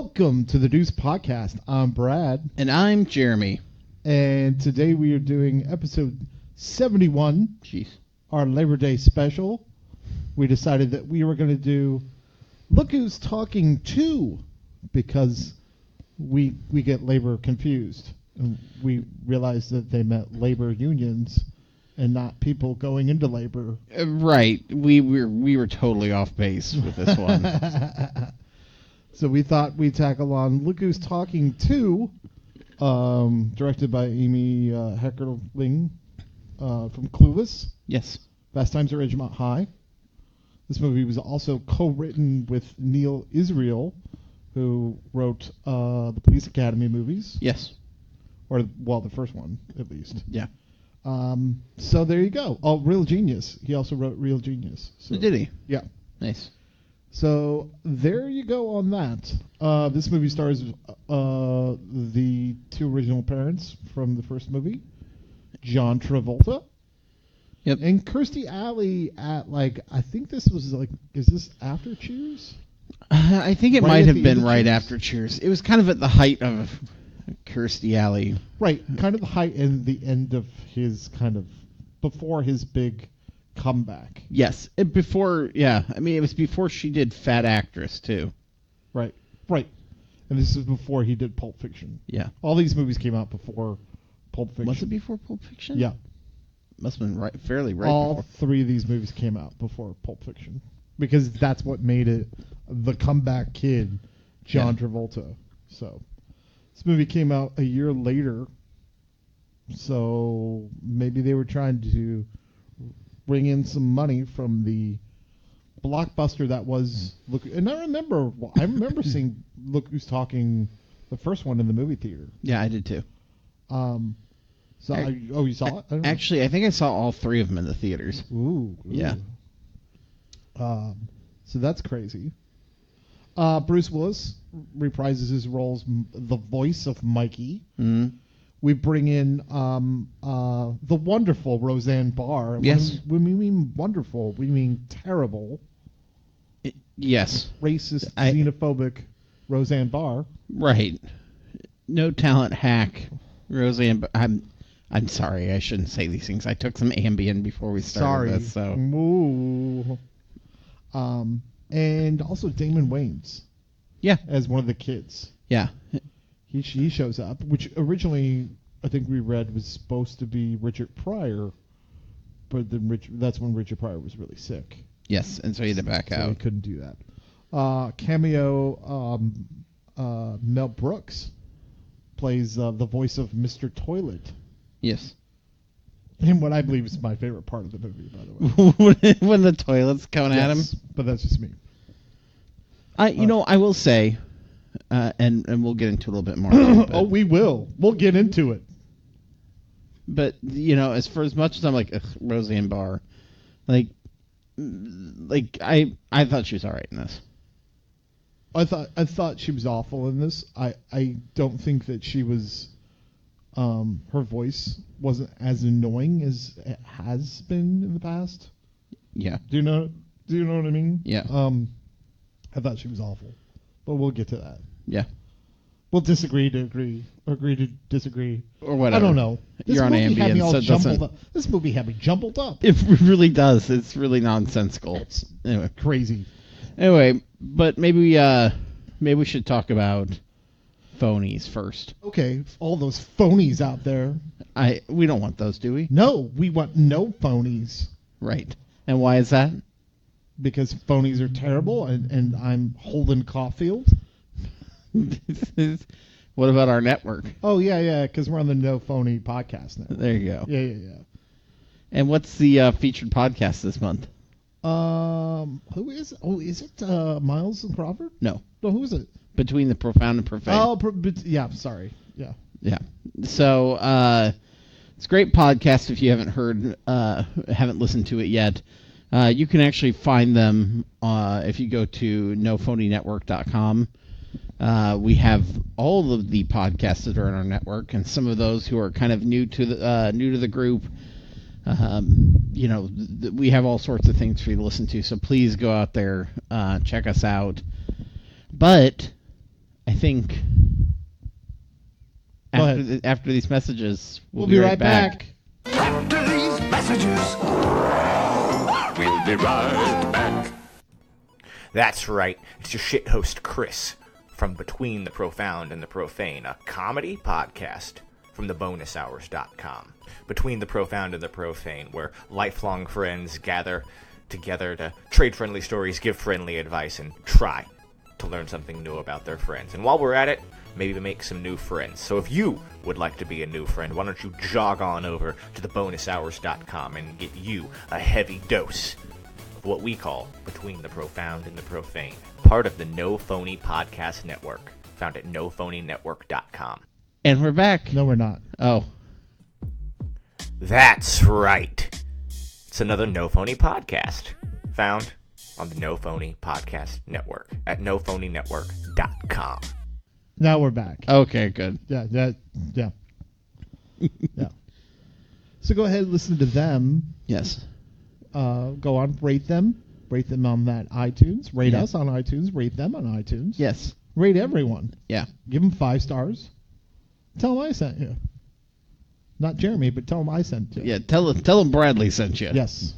Welcome to the Deuce Podcast. I'm Brad. And I'm Jeremy. And today we are doing episode 71, Jeez. Our Labor Day special. We decided that we were going to do Look Who's Talking 2 because we get labor confused. And we realized that they meant labor unions and not people going into labor. Right. We were totally off base with this one. So we thought we'd tackle on Look Who's Talking 2, directed by Amy Heckerling from Clueless. Yes. Fast Times at Ridgemont High. This movie was also co-written with Neil Israel, who wrote the Police Academy movies. Yes. Or, well, the first one, at least. Yeah. So there you go. Oh, Real Genius. He also wrote Real Genius. So, Did he? Yeah. Nice. So there you go on that. This movie stars the two original parents from the first movie, John Travolta. Yep. And Kirstie Alley at, I think this was, is this after Cheers? I think it Right might at have the been end of right Cheers? after Cheers. It was kind of at the height of Kirstie Alley. Right, kind of the height and the end of his before his big comeback. Yes. It was before she did Fat Actress, too. Right. And this is before he did Pulp Fiction. Yeah. All these movies came out before Pulp Fiction. Was it before Pulp Fiction? Yeah. Must have been fairly right All before. three of these movies came out before Pulp Fiction. Because that's what made it the comeback kid, John Travolta. So, this movie came out a year later. So, maybe they were trying to bring in some money from the blockbuster that was Look. And I remember seeing Look Who's Talking, the first one in the movie theater. Yeah, I did too. You saw it? Actually, I think I saw all three of them in the theaters. Ooh. Yeah. So that's crazy. Bruce Willis reprises his role as the voice of Mikey. Mm-hmm. We bring in the wonderful Roseanne Barr. And Yes. When we mean wonderful, we mean terrible. Yes. Racist, xenophobic Roseanne Barr. Right. No talent hack. Roseanne, I'm sorry, I shouldn't say these things. I took some Ambien before we started this, so. Ooh. And also Damon Wayans. Yeah. As one of the kids. Yeah. He shows up, which originally I think we read was supposed to be Richard Pryor, but then that's when Richard Pryor was really sick. Yes, and so he had to back out. He couldn't do that. Cameo, Mel Brooks plays the voice of Mr. Toilet. Yes. And what I believe is my favorite part of the movie, by the way. When the toilet's coming at him? But that's just me. I will say, and we'll get into a little bit more. Oh, we will. We'll get into it. But, as much as I'm like, ugh, Roseanne Barr, I thought she was all right in this. I thought she was awful in this. I don't think that she was, her voice wasn't as annoying as it has been in the past. Yeah. Do you know what I mean? Yeah. I thought she was awful, but we'll get to that. Yeah. We'll disagree to agree to disagree. Or whatever. I don't know. You're on Ambien, so it doesn't. This movie had me jumbled up. It really does. It's really nonsensical. It's anyway, crazy. Anyway, but maybe we should talk about phonies first. Okay, all those phonies out there. We don't want those, do we? No, we want no phonies. Right. And why is that? Because phonies are terrible, and I'm Holden Caulfield. What about our network? Oh, yeah, because we're on the No Phony podcast now. There you go. Yeah. And what's the featured podcast this month? Who is it? Oh, is it Miles and Crawford? No, who is it? Between the Profound and Profane. Oh, yeah, sorry. Yeah. Yeah. So, it's a great podcast if you haven't listened to it yet. You can actually find them if you go to nophonynetwork.com. We have all of the podcasts that are in our network, and some of those who are kind of new to the group. We have all sorts of things for you to listen to. So please go out there, check us out. But I think Go after these messages, we'll be right back. After these messages, we'll be right back. That's right. It's your shit host, Chris, from Between the Profound and the Profane, a comedy podcast from thebonushours.com. Between the Profound and the Profane, where lifelong friends gather together to trade friendly stories, give friendly advice, and try to learn something new about their friends. And while we're at it, maybe make some new friends. So if you would like to be a new friend, why don't you jog on over to thebonushours.com and get you a heavy dose of what we call Between the Profound and the Profane, part of the No Phony Podcast Network, found at nophonynetwork.com. And we're back. No, we're not. Oh. That's right. It's another No Phony podcast, found on the No Phony Podcast Network at nophonynetwork.com. Now we're back. Okay, good. Yeah. Yeah. So go ahead and listen to them. Yes. Go on, rate them on that iTunes. Rate Yeah. us on iTunes. Rate them on iTunes. Yes. Rate everyone. Yeah. Give them 5 stars. Tell them I sent you. Not Jeremy, but tell them I sent you. Yeah. Tell them Bradley sent you. Yes.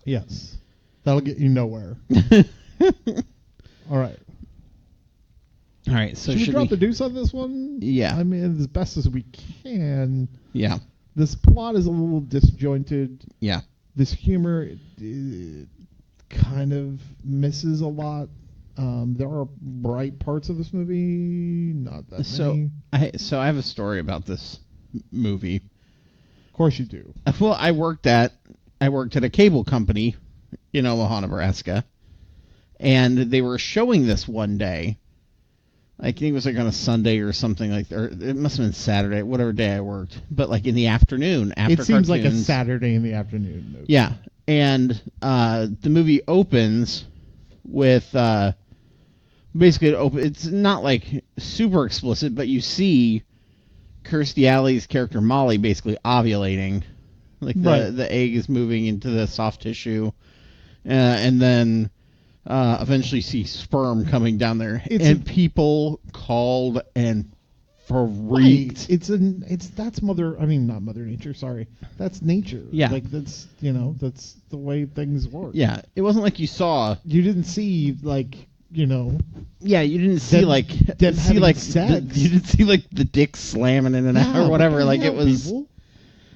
Yes. That'll get you nowhere. All right. All right. So should we drop the deuce on this one? Yeah. I mean, as best as we can. Yeah. This plot is a little disjointed. Yeah. This humor kind of misses a lot. There are bright parts of this movie, not that many. So I have a story about this movie. Of course you do. Well, I worked at a cable company in Omaha, Nebraska, and they were showing this one day. I think it was like on a Sunday or something like that. Or it must have been Saturday, whatever day I worked. But like in the afternoon after it seems like a cartoons. Saturday in the afternoon movie. Yeah, and the movie opens with basically it's not like super explicit, but you see Kirstie Alley's character Molly basically ovulating, like the egg is moving into the soft tissue, and then eventually see sperm coming down there, and people called and freaked. Right. That's not Mother Nature. Sorry, that's nature. Yeah, like that's that's the way things work. Yeah, it wasn't like you didn't see like. Yeah, you didn't see sex. You didn't see like the dick slamming in and out or whatever. Like it was. People?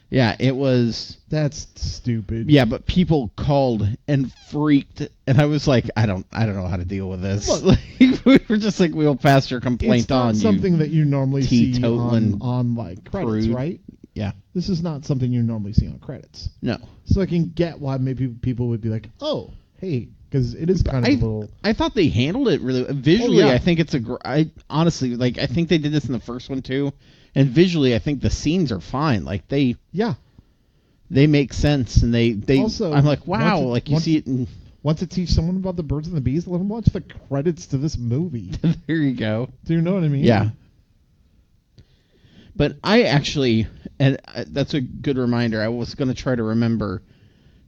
Yeah, it was. That's stupid. Yeah, but people called and freaked, and I was like, I don't know how to deal with this. Like, we were just like, we'll pass your complaint on. It's not something that you normally see on like credits, prude. Right? Yeah. This is not something you normally see on credits. No. So I can get why maybe people would be like, oh, hey. Because it is kind of a little. I thought they handled it really visually. Oh, yeah. I think it's I honestly I think they did this in the first one too, and visually I think the scenes are fine. Like they make sense, and they also. I'm like, wow, you see it. Want to teach someone about the birds and the bees? Let them watch the credits to this movie. There you go. Do you know what I mean? Yeah. But I actually, and that's a good reminder. I was going to try to remember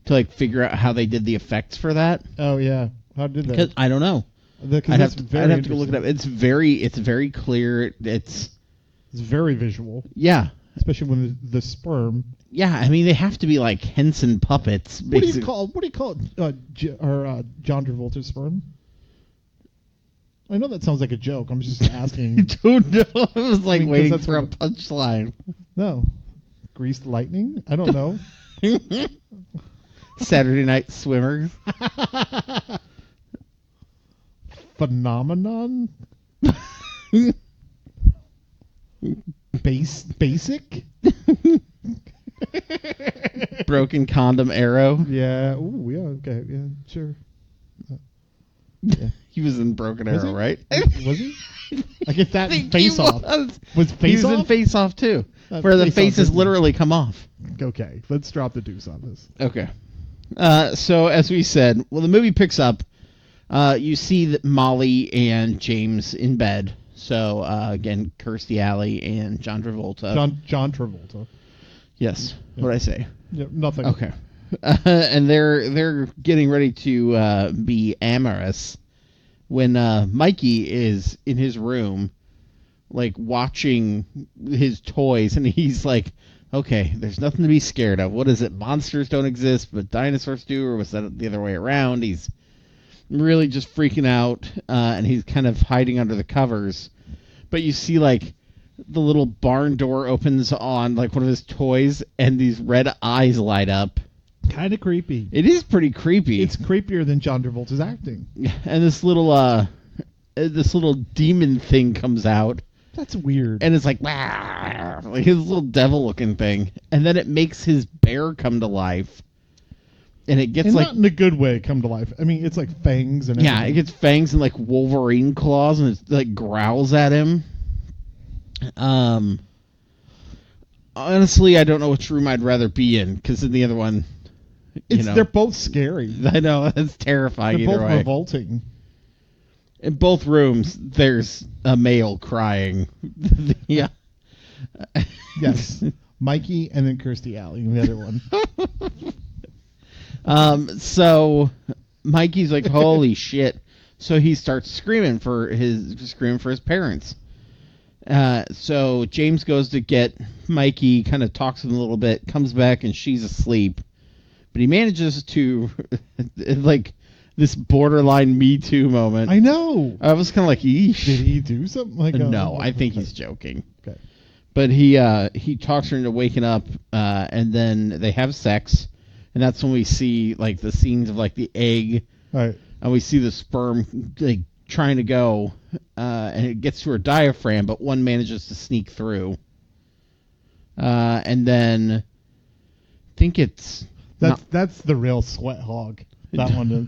to figure out how they did the effects for that. Oh yeah, how did they? Because I don't know. I'd have to go look it up. It's very clear. It's very visual. Yeah, especially when the sperm. Yeah, I mean they have to be like Henson puppets. Basically. What do you call John Travolta's sperm? I know that sounds like a joke. I'm just asking. I don't know. I was waiting for a punchline. No, greased lightning. I don't know. Saturday Night Swimmers. Phenomenon. Basic. Broken condom arrow. Yeah. Ooh, yeah. Okay. Yeah. Sure. Yeah. He was in Broken Arrow, right? Was he? I get that in Face Off. Was Face Off? He was in Face Off too, where the faces literally come off. Okay, let's drop the deuce on this. Okay. So as we said, the movie picks up. You see that Molly and James in bed. So again, Kirstie Alley and John Travolta. John Travolta. Yes. Yeah. What did I say? Yeah, nothing. Okay. And they're getting ready to be amorous when Mikey is in his room, like watching his toys, and he's like, okay, there's nothing to be scared of. What is it? Monsters don't exist, but dinosaurs do, or was that the other way around? He's really just freaking out, and he's kind of hiding under the covers. But you see, like, the little barn door opens on, like, one of his toys, and these red eyes light up. Kind of creepy. It is pretty creepy. It's creepier than John Travolta's acting. And this little demon thing comes out. That's weird. And it's like, "Wah!" Like his little devil-looking thing. And then it makes his bear come to life. And it gets and like... not in a good way come to life. I mean, it's like fangs and everything. Yeah, it gets fangs and like Wolverine claws, and it like growls at him. Honestly, I don't know which room I'd rather be in, because in the other one, they're both scary. I know, it's terrifying. They're either both way. revolting. In both rooms, there's a male crying. Yeah. Yes. Mikey and then Kirstie Alley, the other one. So Mikey's like, holy shit. So he starts screaming for his parents. So James goes to get Mikey, kind of talks to him a little bit, comes back, and she's asleep. But he manages to, like, this borderline Me Too moment. I know. I was kind of like, eesh. Did he do something like that? No, I think he's joking. Okay. But he talks her into waking up, and then they have sex, and that's when we see, like, the scenes of, like, the egg, Right. and we see the sperm, like, trying to go, and it gets to her diaphragm, but one manages to sneak through. And then I think it's... That's the real sweat hog. That one.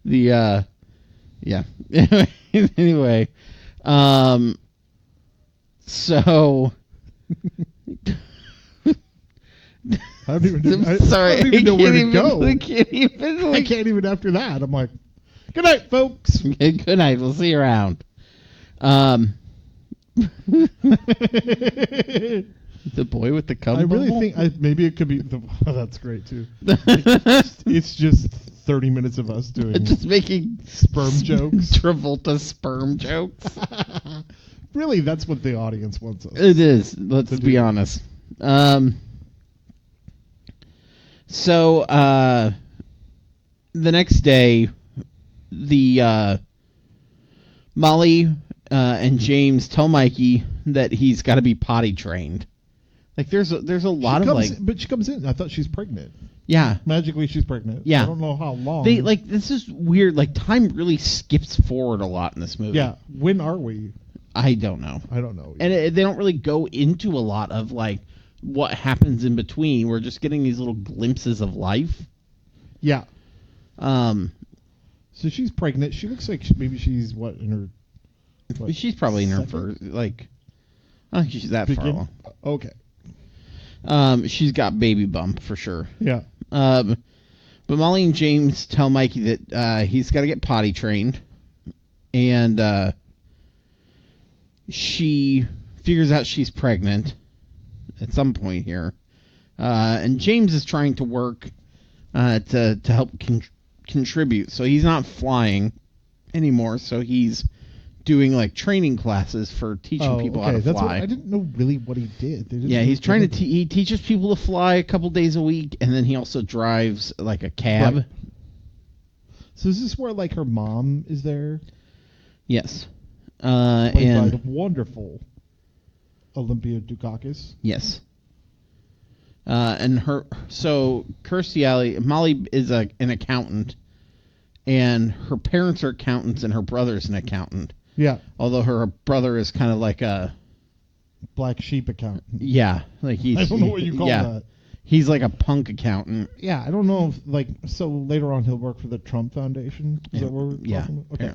Yeah. Anyway, so I don't even know where to go. I can't even after that. I'm like, good night, folks. Good night. We'll see you around. The boy with the cum I really bubble? think maybe it could be. That's great too. It's just 30 minutes of us doing just making sperm jokes. Travolta sperm jokes. Really, that's what the audience wants us. It is. Let's be honest. So the next day, the Molly and James tell Mikey that he's got to be potty trained. Like there's a lot of like, but she comes in. I thought she's pregnant. Yeah, magically she's pregnant. Yeah, I don't know how long. They like this is weird. Like time really skips forward a lot in this movie. Yeah, when are we? I don't know. And they don't really go into a lot of like what happens in between. We're just getting these little glimpses of life. Yeah. So she's pregnant. She looks like maybe she's in her. She's probably in her first, like, I don't think she's that far along. Okay. She's got baby bump for sure. Yeah. But Molly and James tell Mikey that he's got to get potty trained, and she figures out she's pregnant at some point here, and James is trying to work to help contribute. So he's not flying anymore. So he's doing like training classes for teaching people how to fly. I didn't know really what he did. He's trying to he teaches people to fly a couple days a week, and then he also drives like a cab. Right. So is this where like her mom is there? Yes. And by the wonderful Olympia Dukakis. Yes. And Kirstie Alley, Molly is an accountant, and her parents are accountants, and her brother's an accountant. Yeah. Although her brother is kind of like a black sheep accountant. Yeah, like he's. I don't know what you call that. He's like a punk accountant. Yeah, I don't know if so later on he'll work for the Trump Foundation. Is that what we're talking about? Okay.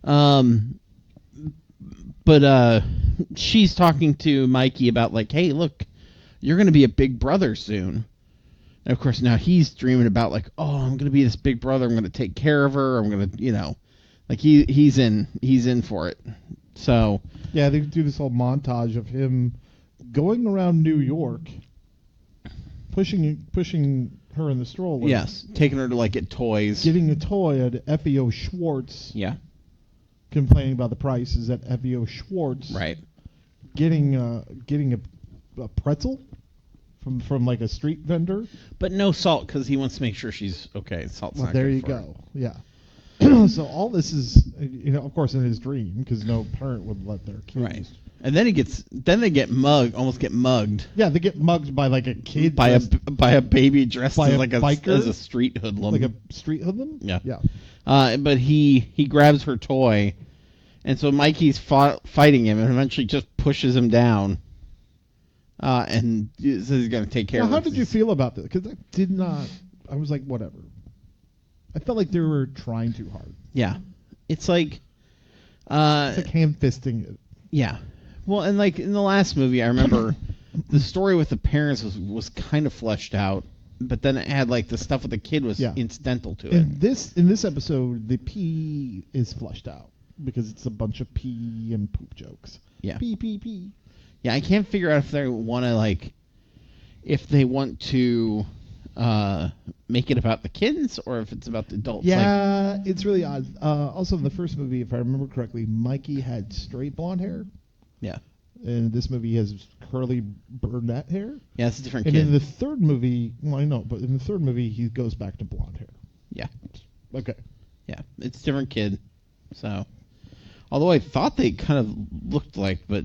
Apparently. But she's talking to Mikey about like, hey, look, you're going to be a big brother soon. And of course now he's dreaming about like, oh, I'm going to be this big brother. I'm going to take care of her. I'm going to, like he's in for it. So yeah, they do this whole montage of him going around New York, pushing her in the stroller. Yes, taking her to like get toys. Getting a toy at FEO Schwartz. Yeah. Complaining about the prices at FEO Schwartz. Right. Getting a pretzel from like a street vendor. But no salt because he wants to make sure she's okay. Salt's not there good you for go. Yeah. So all this is, of course, in his dream because no parent would let their kids. Right. And then they get mugged. Almost get mugged. Yeah, they get mugged by like a kid. By a baby dressed by as like biker? as a street hoodlum. Like a street hoodlum. Yeah. Yeah. But he grabs her toy, and so Mikey's fighting him, and eventually just pushes him down. And says he's going to take care of him. How did you feel about this? Because I was like, whatever. I felt like they were trying too hard. Yeah. It's like hand-fisting it. Yeah. Well, and like in the last movie, I remember the story with the parents was kind of fleshed out, but then it had like the stuff with the kid was incidental to it. In this episode, the pee is flushed out because it's a bunch of pee and poop jokes. Yeah. Pee. Yeah, I can't figure out if they want to make it about the kids or if it's about the adults. Yeah, it's really odd. Also, in the first movie, if I remember correctly, Mikey had straight blonde hair. Yeah. And this movie has curly brunette hair. Yeah, it's a different kid. kid. And in the third movie, well, I know, but in the third movie, he goes back to blonde hair. Yeah. Okay. Yeah, it's a different kid. So, although I thought they kind of looked like, but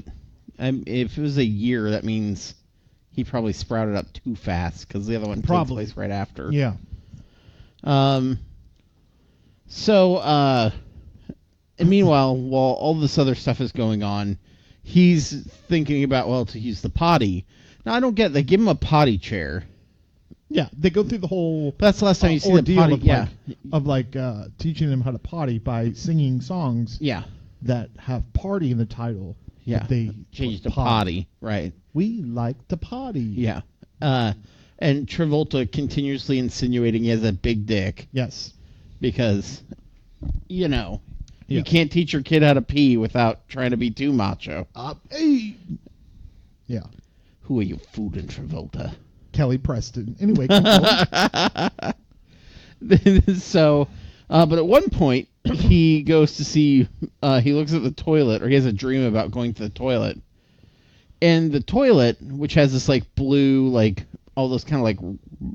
if it was a year, that means he probably sprouted up too fast because the other one takes place right after. Yeah. So, and meanwhile, while all this other stuff is going on, he's thinking about, to use the potty. Now, I don't get it. They give him a potty chair. Yeah, they go through the whole. But that's the last time you see the potty. Of teaching them how to potty by singing songs. Yeah. That have party in the title. Yeah. They changed to potty. Right. We like to potty. Yeah. And Travolta continuously insinuating he has a big dick. Yes. Because, you can't teach your kid how to pee without trying to be too macho. Hey. Yeah. Who are you fooling, Travolta? Kelly Preston. Anyway. So, but at one point, he goes to see, he looks at the toilet, or he has a dream about going to the toilet. And the toilet, which has this, like, blue, like, all those kind of, like,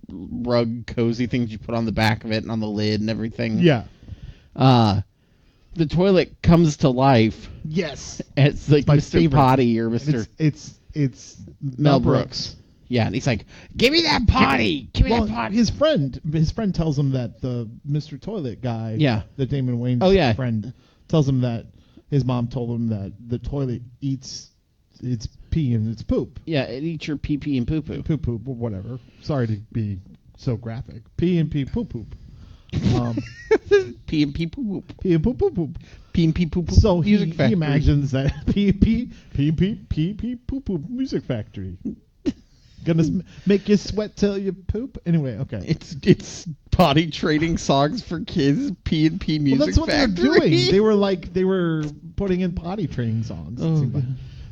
rug cozy things you put on the back of it and on the lid and everything. Yeah. The toilet comes to life. Yes. It's like Mr. Favorite. Potty or Mr. It's Mel Brooks. Yeah, and he's like, "Give me that potty! Give me that potty!" His friend tells him that the Mr. Toilet guy, the Damon Wayans friend, tells him that his mom told him that the toilet eats its pee and its poop. Yeah, it eats your pee pee and poo poo. Poo poo, whatever. Sorry to be so graphic. Pee and pee poop poop. Pee and pee poop poop. Pee and poop poop poop. Pee and pee poop poop. So he imagines that pee poop poop music factory. Gonna make you sweat till you poop. Anyway, okay. It's potty trading songs for kids. Pee and pee music factory. That's what they're doing. They were putting in potty training songs. Like.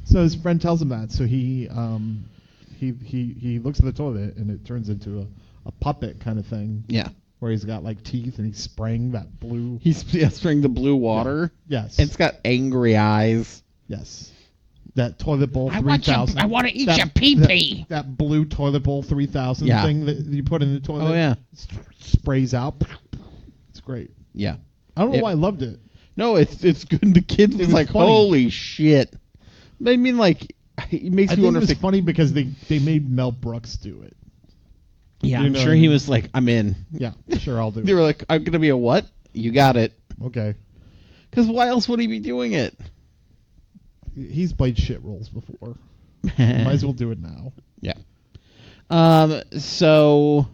So his friend tells him that. So he looks at the toilet and it turns into a puppet kind of thing. Yeah. Where he's got like teeth and he's spraying that blue. He's spraying the blue water. Yeah. Yes. And it's got angry eyes. Yes. That toilet bowl 3000. I want to eat your pee-pee. That blue toilet bowl 3000 thing that you put in the toilet. Oh, yeah. Sprays out. It's great. Yeah. I don't know why I loved it. No, it's good. The kid was like, funny. Holy shit. I mean, like, it makes me wonder if it's funny because they made Mel Brooks do it. Yeah, I'm sure he was like, I'm in. Yeah, sure, I'll do it. They were like, I'm going to be a what? You got it. Okay. Because why else would he be doing it? He's played shit roles before. Might as well do it now. Yeah. So,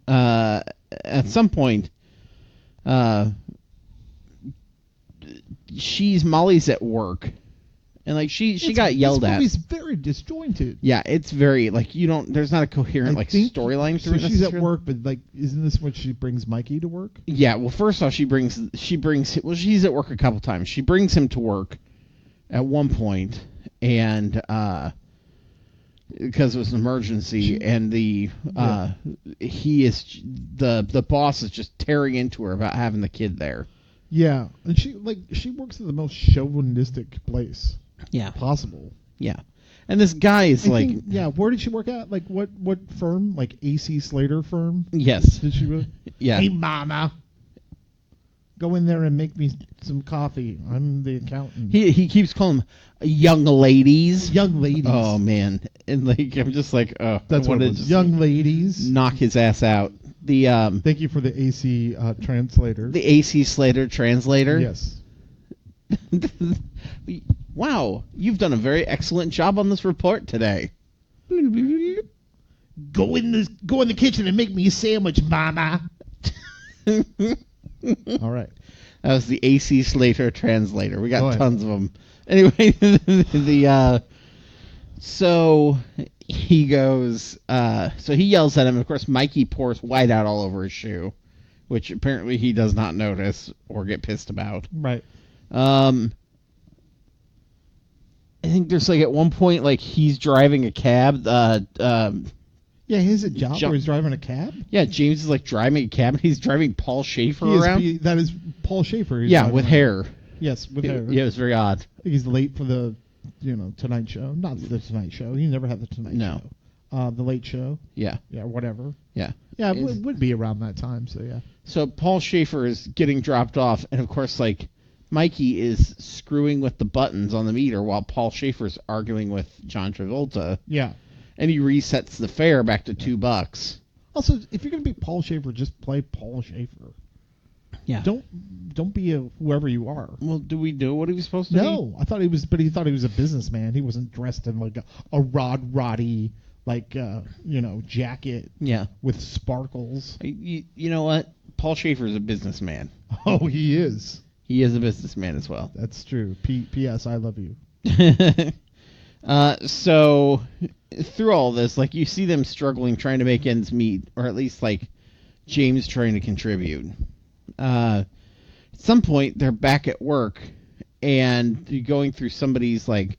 at some point, Molly's at work. And like she got yelled at. This movie's very disjointed. Yeah, it's very like there's not a coherent storyline through it. So she's at work, but like isn't this when she brings Mikey to work? Yeah, well first off she's at work a couple times. She brings him to work at one point and because it was an emergency, and the boss is just tearing into her about having the kid there. Yeah, and she works at the most chauvinistic place possible. Yeah. And this guy is where did she work at? Like what firm? Like AC Slater firm? Yes. Did she really? Yeah. Hey, mama, go in there and make me some coffee. I'm the accountant. He keeps calling them young ladies. Young ladies. Oh man, and like I'm just like, oh, that's what it was. Young ladies. Knock his ass out. The Thank you for the AC translator. The AC Slater translator. Yes. Wow, you've done a very excellent job on this report today. Go in the kitchen and make me a sandwich, mama. All right. That was the AC Slater translator. We got tons of them. Anyway, so he goes, so he yells at him. Of course, Mikey pours white out all over his shoe, which apparently he does not notice or get pissed about. Right. I think there's like at one point, like he's driving a cab. Yeah, he has a job where he's driving a cab. Yeah, James is like driving a cab. And he's driving Paul Schaefer around. That is Paul Schaefer. Yeah, with hair. Yes, with hair. Yeah, it was very odd. I think he's late for the, Tonight Show. Not the Tonight Show. He never had the Tonight Show. The Late Show. Yeah. Yeah, whatever. Yeah. Yeah, it would be around that time. So yeah. So Paul Schaefer is getting dropped off, and of course, like Mikey is screwing with the buttons on the meter while Paul Schaefer's arguing with John Travolta. Yeah. And he resets the fare back to $2. Also, if you're gonna be Paul Schaefer, just play Paul Schaefer. Yeah. Don't be whoever you are. Well, do we know what he was supposed to be? No, I thought he was, but he thought he was a businessman. He wasn't dressed in like a roddy jacket. Yeah. With sparkles. You know what? Paul Schaefer is a businessman. Oh, he is. He is a businessman as well. That's true. P.S. I love you. So through all this, like you see them struggling, trying to make ends meet, or at least like James trying to contribute. At some point, they're back at work, and you're going through somebody's like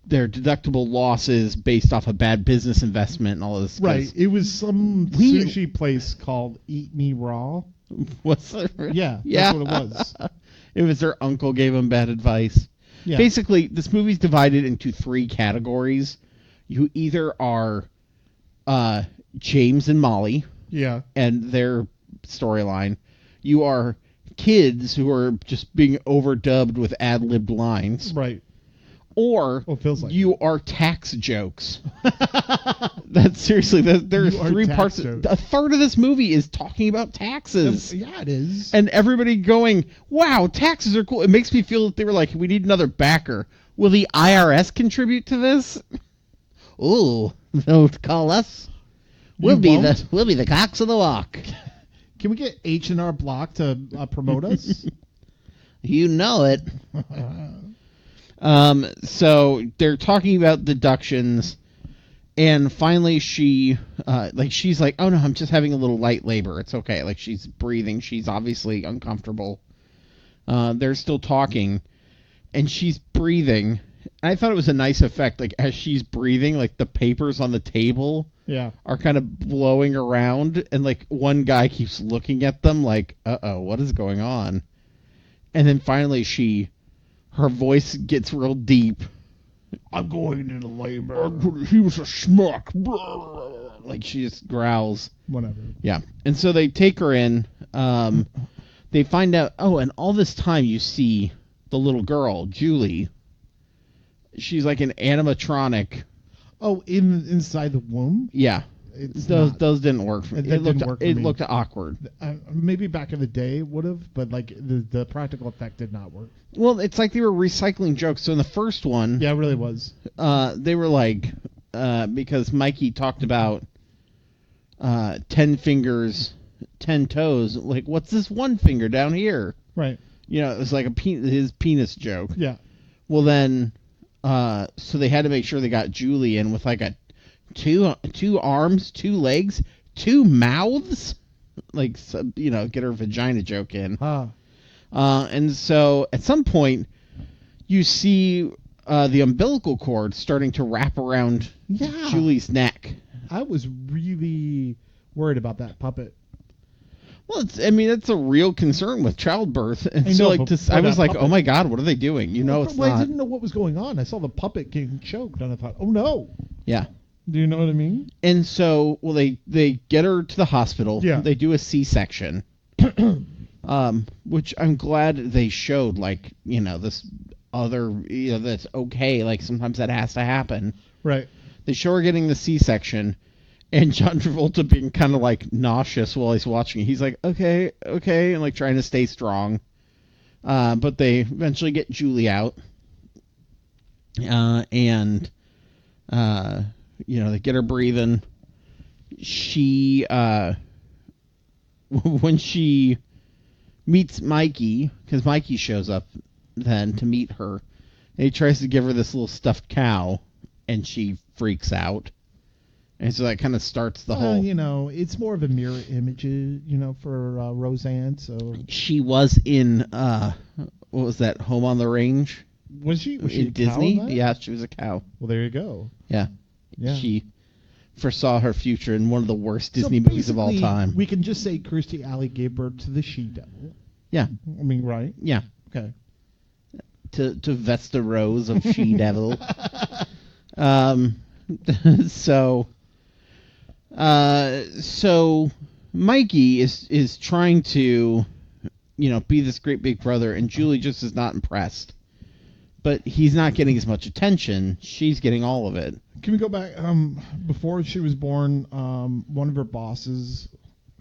their deductible losses based off a bad business investment and all this. Right. It was some sushi place called Eat Me Raw. What's that? Yeah. That's what it was. It was their uncle gave them bad advice. Yeah. Basically, this movie's divided into 3 categories. You either are James and Molly. Yeah. And their storyline. You are kids who are just being overdubbed with ad-libbed lines. Right. Or feels like you are tax jokes. That's seriously, there are 3 parts. A third of this movie is talking about taxes. Yeah, it is. And everybody going, wow, taxes are cool. It makes me feel that they were like, we need another backer. Will the IRS contribute to this? Ooh, they'll call us. We'll be the cocks of the walk. Can we get H&R Block to promote us? You know it. So they're talking about deductions, and finally she's like, oh no, I'm just having a little light labor. It's okay. Like she's breathing. She's obviously uncomfortable. They're still talking, and she's breathing. I thought it was a nice effect. Like as she's breathing, like the papers on the table are kind of blowing around, and like one guy keeps looking at them like, uh-oh, what is going on? And then finally her voice gets real deep. I'm going into labor. He was a schmuck. Like she just growls. Whatever. Yeah. And so they take her in. They find out, and all this time you see the little girl, Julie. She's like an animatronic. Oh, inside the womb? Yeah. Those didn't work for me. It looked awkward. Maybe back in the day it would have, but like the practical effect did not work. Well, it's like they were recycling jokes. So in the first one, yeah, it really was. They were like, because Mikey talked about 10 fingers, 10 toes. Like, what's this one finger down here? Right. It was like his penis joke. Yeah. Well, then, so they had to make sure they got Julie in with like a two arms, 2 legs, 2 mouths, like, get her vagina joke in. Huh. And so at some point you see the umbilical cord starting to wrap around Julie's neck. I was really worried about that puppet. Well, it's a real concern with childbirth. And I was like, puppet. Oh my God, what are they doing? It's not. I didn't know what was going on. I saw the puppet getting choked, and I thought, oh no. Yeah. Do you know what I mean? And so, they get her to the hospital. Yeah. They do a C-section. Which I'm glad they showed, this other, that's okay. Like, sometimes that has to happen. Right. They show her getting the C-section, and John Travolta being kind of, nauseous while he's watching. He's like, okay, and, trying to stay strong. But they eventually get Julie out. And, they get her breathing. She, when she meets Mikey, because Mikey shows up then to meet her, and he tries to give her this little stuffed cow, and she freaks out. And so that kind of starts the whole... it's more of a mirror image, for Roseanne, so... She was in, what was that, Home on the Range? Was she in Disney? Yeah, she was a cow. Well, there you go. Yeah. She foresaw her future in one of the worst Disney movies of all time. We can just say Kirstie Alley gave birth to the she-devil. Yeah. I mean, right? Yeah. Okay. To Vesta Rose of She-Devil. So Mikey is trying to, be this great big brother, and Julie just is not impressed. But he's not getting as much attention. She's getting all of it. Can we go back? Before she was born, one of her bosses,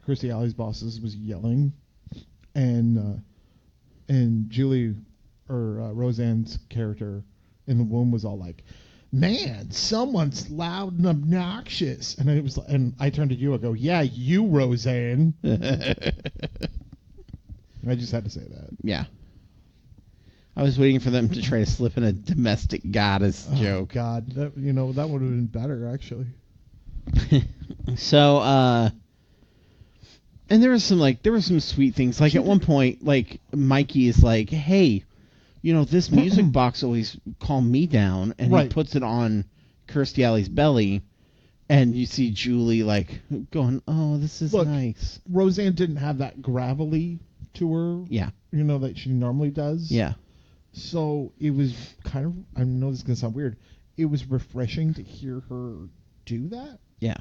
Kirstie Alley's bosses, was yelling, and Julie, or Roseanne's character in the womb, was all like, "Man, someone's loud and obnoxious." And I turned to you. I go, "Yeah, you, Roseanne." I just had to say that. Yeah. I was waiting for them to try to slip in a domestic goddess joke. Oh, God. That would have been better, actually. So, and there were some sweet things. Like, at one point, Mikey is like, hey, this music box always calmed me down. And he puts it on Kirstie Alley's belly. And you see Julie, going, oh, this is nice. Roseanne didn't have that gravelly to her. Yeah. That she normally does. Yeah. So it was kind of, I know this is going to sound weird, it was refreshing to hear her do that. Yeah.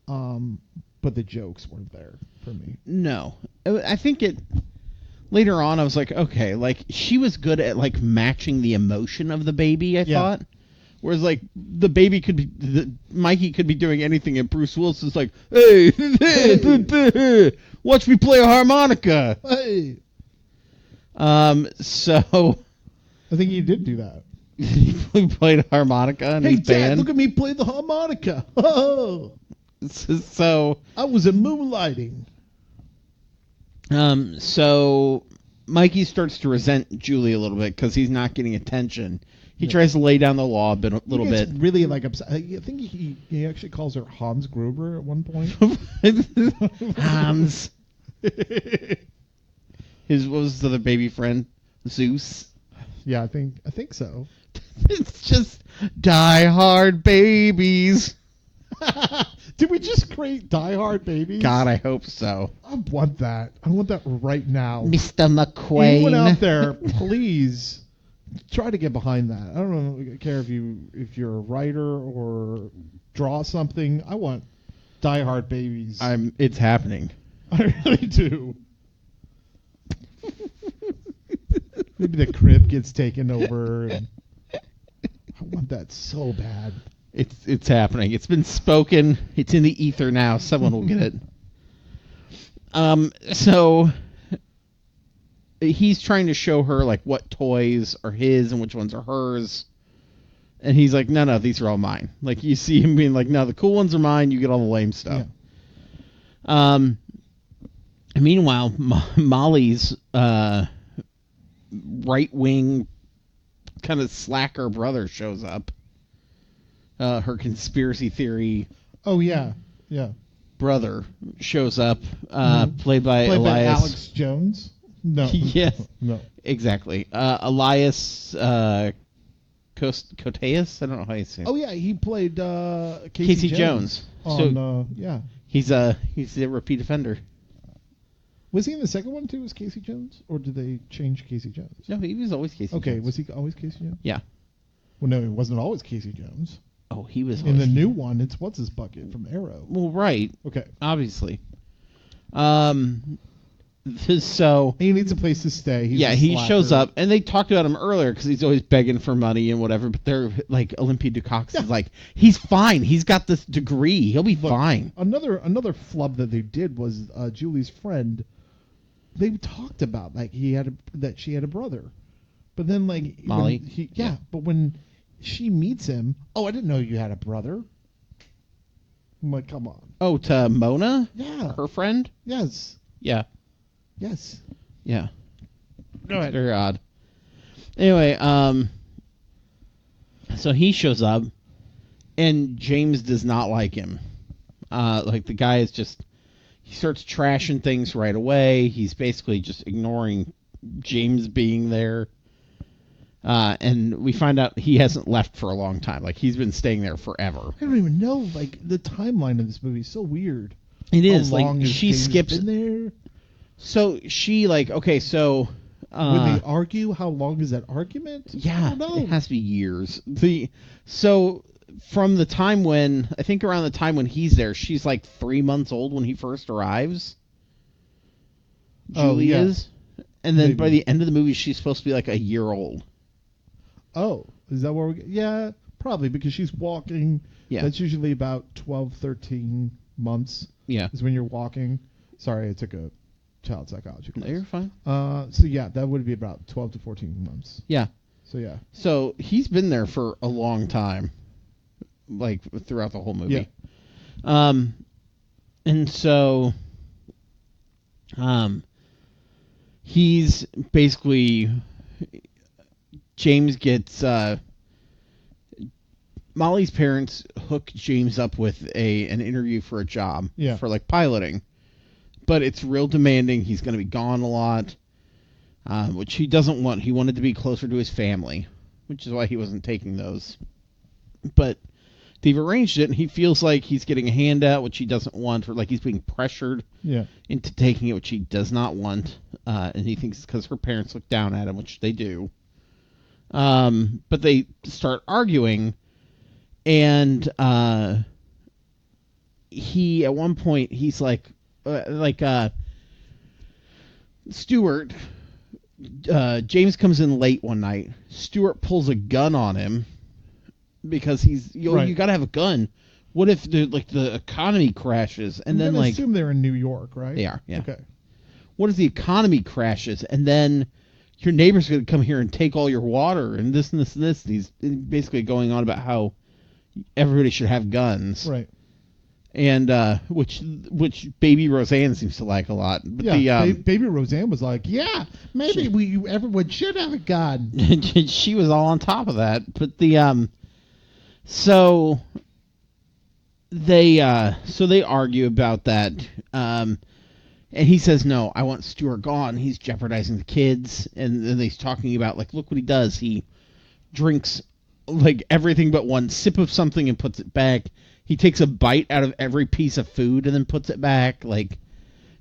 But the jokes weren't there for me. No. I think later on I was like, okay, she was good at matching the emotion of the baby, I thought. Whereas the baby Mikey could be doing anything, and Bruce Willis is like, hey, watch me play a harmonica. Hey. So I think he did do that. He played a harmonica in his Dad, band. Look at me play the harmonica. Oh. So I was in moonlighting. So Mikey starts to resent Julie a little bit because he's not getting attention. He tries to lay down the law a little bit. Really upset. I think he actually calls her Hans Gruber at one point. Hans. What was the other baby friend? Zeus. Yeah, I think so. It's just Die Hard babies. Did we just create Die Hard babiys? God, I hope so. I want that. I want that right now. Mr. McQuain. Anyone out there, please try to get behind that. I don't care if you're a writer or draw something. I want Die Hard babies. It's happening. I really do. Maybe the crib gets taken over. And I want that so bad. It's happening. It's been spoken. It's in the ether now. Someone will get it. So he's trying to show her what toys are his and which ones are hers. And he's like, no, these are all mine. You see him being like, no, the cool ones are mine. You get all the lame stuff. Yeah. Meanwhile, Molly's right-wing kind of slacker brother shows up. Her conspiracy theory. Oh yeah. Brother shows up, played by Elias. Alex Jones. No. Yes. No. Exactly. Elias Koteas. I don't know how you say it. Oh yeah, he played Casey Jones. On, yeah. He's a repeat offender. Was he in the second one too? Was Casey Jones, or did they change Casey Jones? No, he was always Casey. Okay, Jones. was he always Casey Jones? Yeah. Well, no, he wasn't always Casey Jones. Oh, he was. In the new one, it's what's his bucket from Arrow. Well, right. Okay. Obviously. So he needs a place to stay. He shows up, and they talked about him earlier because he's always begging for money and whatever. But they're like, Olympia Dukakis is like, he's fine. He's got this degree. He'll be fine. Another flub that they did was Julie's friend. They talked about like that she had a brother, but then like Molly. But when she meets him, oh, I didn't know you had a brother. I'm like, come on. Oh, to Mona? Yeah. Her friend? Yes. Yeah. Yes. Yeah. Go ahead. Very odd. Anyway, so he shows up, and James does not like him. Like, the guy is just... He starts trashing things right away. He's basically just ignoring James being there. And we find out he hasn't left for a long time. Like, he's been staying there forever. I don't even know. Like, the timeline of this movie is so weird. It is. How long like, has she James skips... been there? So, she, like... Okay, so... Would they argue? How long is that argument? Yeah, I don't know. it has to be years. So, from the time when... I think around the time when he's there, she's, like, 3 months old when he first arrives. Julie is. And then by the end of the movie, she's supposed to be, like, a year old. Oh, is that where we... Yeah, probably, because she's walking. Yeah. That's usually about 12, 13 months. Yeah. Is when you're walking. Sorry, I took a child psychology class. No, you're fine. So, yeah, that would be about 12 to 14 months. Yeah. So, yeah. So, he's been there for a long time. Like, throughout the whole movie. Yeah. And so... he's basically... James gets... Molly's parents hook James up with an interview for a job. Yeah. For, like, piloting. But it's real demanding. He's going to be gone a lot. Which he doesn't want. He wanted to be closer to his family. Which is why he wasn't taking those. But they've arranged it, and he feels like he's getting a handout, which he doesn't want. Or like he's being pressured into taking it, which he does not want. And he thinks it's because her parents look down at him, which they do. But they start arguing, and he at one point he's like Stuart. James comes in late one night. Stuart pulls a gun on him because you got to have a gun. What if the economy crashes and then I assume they're in New York, right? They are. Yeah. Okay. What if the economy crashes and then your neighbor's going to come here and take all your water and this and this and this? He's basically going on about how everybody should have guns. Right. And which Baby Roseanne seems to like a lot. But Baby Roseanne was like, yeah, maybe everyone should have a gun. She was all on top of that. But so they argue about that. And he says, no, I want Stuart gone. He's jeopardizing the kids. And then he's talking about, like, look what he does. He drinks, like, everything but one sip of something and puts it back. He takes a bite out of every piece of food and then puts it back. Like,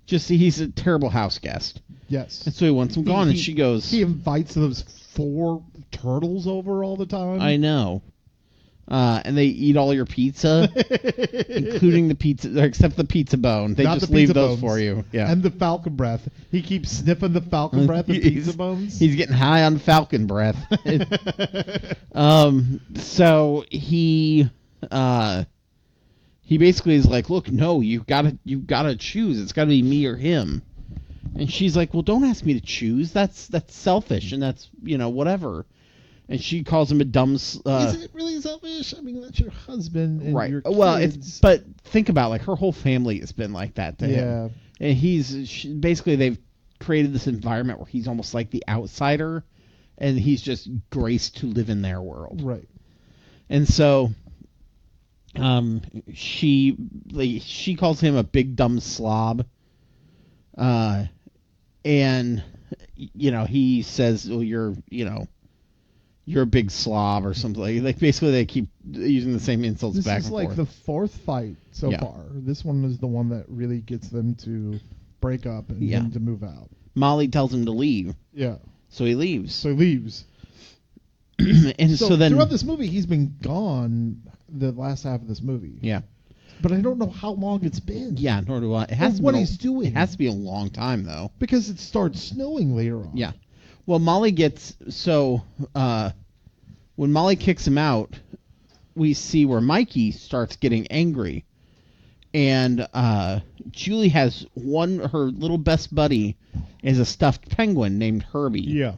he's a terrible house guest. Yes. And so he wants him gone, and she goes... He invites those 4 turtles over all the time. I know. And they eat all your pizza, including the pizza, except the pizza bone. They just leave those for you. Yeah. And the falcon breath. He keeps sniffing the falcon breath and pizza bones. He's getting high on falcon breath. So he basically is like, look, no, you've got to choose. It's got to be me or him. And she's like, well, don't ask me to choose. That's selfish, and that's whatever. And she calls him a dumb... Is it really selfish? I mean, that's your husband and your kids. Well, but think about, like, her whole family has been like that to him. And basically they've created this environment where he's almost like the outsider, and he's just graced to live in their world. Right. And so she calls him a big dumb slob. And he says, well, you're you're a big slob or something. Like basically they keep using the same insults This back is and like forth. the fourth fight so far. This one is the one that really gets them to break up and him to move out. Molly tells him to leave. Yeah. So he leaves. So he leaves. And so then throughout this movie, he's been gone the last half of this movie. Yeah. But I don't know how long it's been. Yeah, nor do I. It has to what be he's doing. It has to be a long time, though. Because it starts snowing later on. Yeah. Well, Molly gets... So, when Molly kicks him out, we see where Mikey starts getting angry. And Julie has her little best buddy is a stuffed penguin named Herbie. Yeah.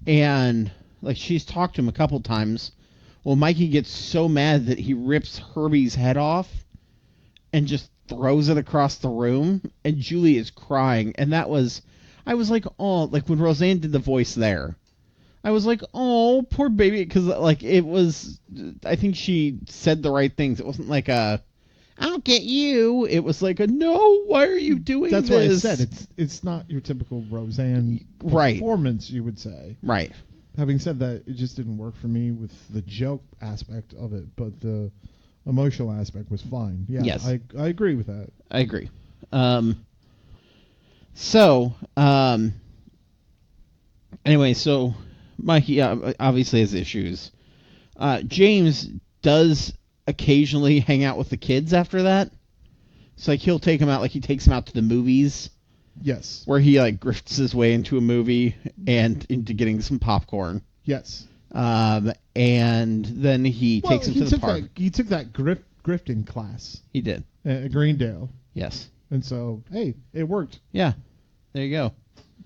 And, like, she's talked to him a couple times. Well, Mikey gets so mad that he rips Herbie's head off and just throws it across the room, and Julie is crying. And I was like, oh, like when Roseanne did the voice there, I was like, oh, poor baby, because like it was, I think she said the right things. It wasn't like I'll get you. It was like no, why are you doing That's this? what I said. It's not your typical Roseanne Right. performance, you would say. Right. Having said that, it just didn't work for me with the joke aspect of it, but the emotional aspect was fine. Yeah, Yes. I agree with that. I agree. Anyway, so Mikey obviously has issues. James does occasionally hang out with the kids after that. So like he'll take them out, like he takes them out to the movies. Yes. Where he like grifts his way into a movie and into getting some popcorn. Yes. And then he takes him to the park. He took that grifting class He did. at Greendale. Yes. And so, hey, it worked. Yeah. There you go.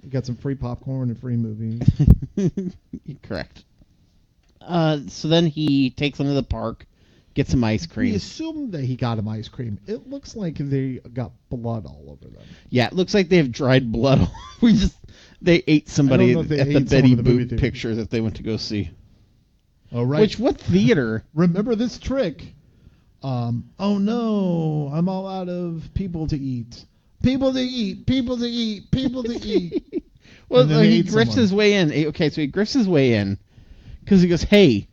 You got some free popcorn and free movie. Correct. So then he takes them to the park, gets some ice cream. We assume that he got him ice cream. It looks like they got blood all over them. Yeah, it looks like they have dried blood. They ate somebody at the Betty Boop picture that they went to go see. Oh, right. What theater? Remember this trick. Oh no, I'm all out of people to eat. People to eat, people to eat, people to eat. Well, he grifts his way in. Okay, so he grifts his way in because he goes, hey,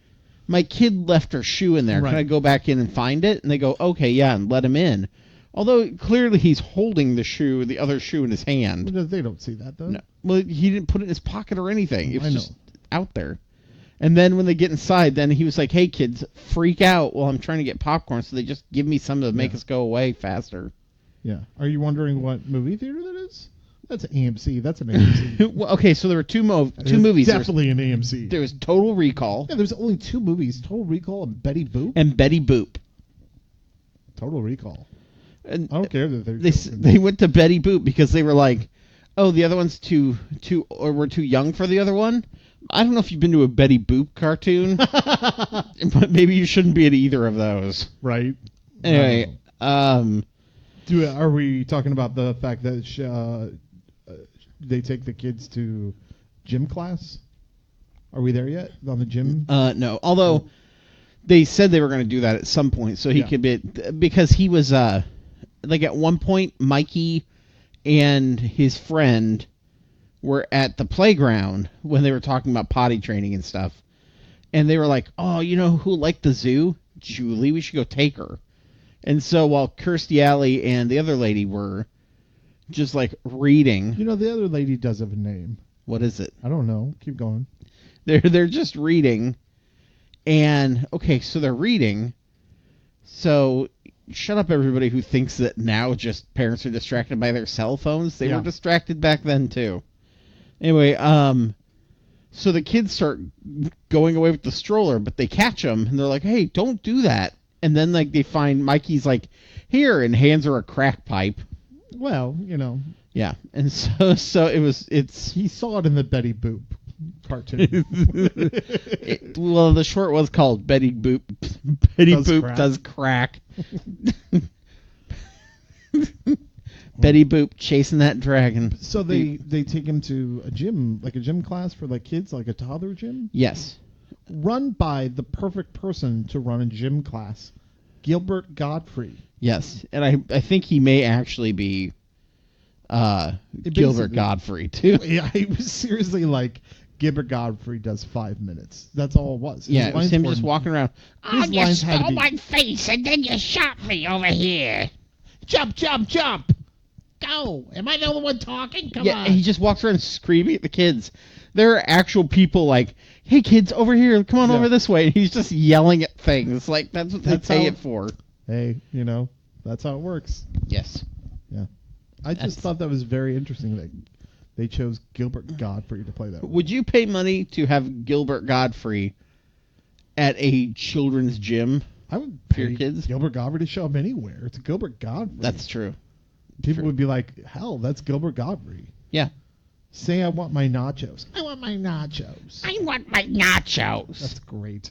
my kid left her shoe in there. Right. Can I go back in and find it? And they go, okay, yeah, and let him in. Although clearly he's holding the other shoe in his hand. Well, they don't see that, though. No. Well, he didn't put it in his pocket or anything. It was just out there. And then when they get inside, then he was like, hey, kids, freak out while I'm trying to get popcorn. So they just give me some to make us go away faster. Yeah. Are you wondering what movie theater that is? That's AMC. That's an AMC. Well, okay, so there were two movies. Definitely an AMC. There was Total Recall. Yeah, there's only two movies. Total Recall and Betty Boop. And Betty Boop. Total Recall. And I don't care that they went to Betty Boop because they were like, oh, the other one's we're too young for the other one. I don't know if you've been to a Betty Boop cartoon, but maybe you shouldn't be at either of those. Right. Anyway, are we talking about the fact that they take the kids to gym class? Are we there yet on the gym? No. Although they said they were going to do that at some point, so he could be, because he was like at one point Mikey and his friend were at the playground when they were talking about potty training and stuff, and they were like, "Oh, you know who liked the zoo? Julie. We should go take her." And so while Kirstie Alley and the other lady were just like reading, the other lady does have a name. What is it? I don't know. Keep going. They're just reading, and okay, so they're reading. So shut up, everybody who thinks that now just parents are distracted by their cell phones. They were distracted back then too. Anyway, so the kids start going away with the stroller, but they catch them, and they're like, "Hey, don't do that!" And then like they find Mikey's like, "Here," and hands her a crack pipe. Well, Yeah, and so it's. He saw it in the Betty Boop cartoon. Well, the short was called Betty Boop. Does crack. Betty Boop chasing that dragon. So they take him to a gym, like a gym class for like kids, like a toddler gym? Yes. Run by the perfect person to run a gym class, Gilbert Gottfried. Yes, and I think he may actually be Gilbert Gottfried too. Yeah, he was seriously like Gilbert Godfrey does 5 minutes. That's all it was. Yeah, it was him just walking around. His You lines had to stole be- my face and then you shot me over here. Jump, jump, jump. Go. Am I the only one talking? Come on. He just walks around screaming at the kids. There are actual people like, hey, kids, over here. Come on over this way. And he's just yelling at things. Like, that's what they pay it for. Hey, that's how it works. Yes. Yeah. I just thought that was very interesting that they chose Gilbert Godfrey to play that role. Would you pay money to have Gilbert Godfrey at a children's gym? I would for pay your kids? Gilbert Godfrey to show up anywhere. It's Gilbert Godfrey. That's true. People would be like, hell, that's Gilbert Godfrey. Yeah. Say I want my nachos. I want my nachos. I want my nachos. That's great.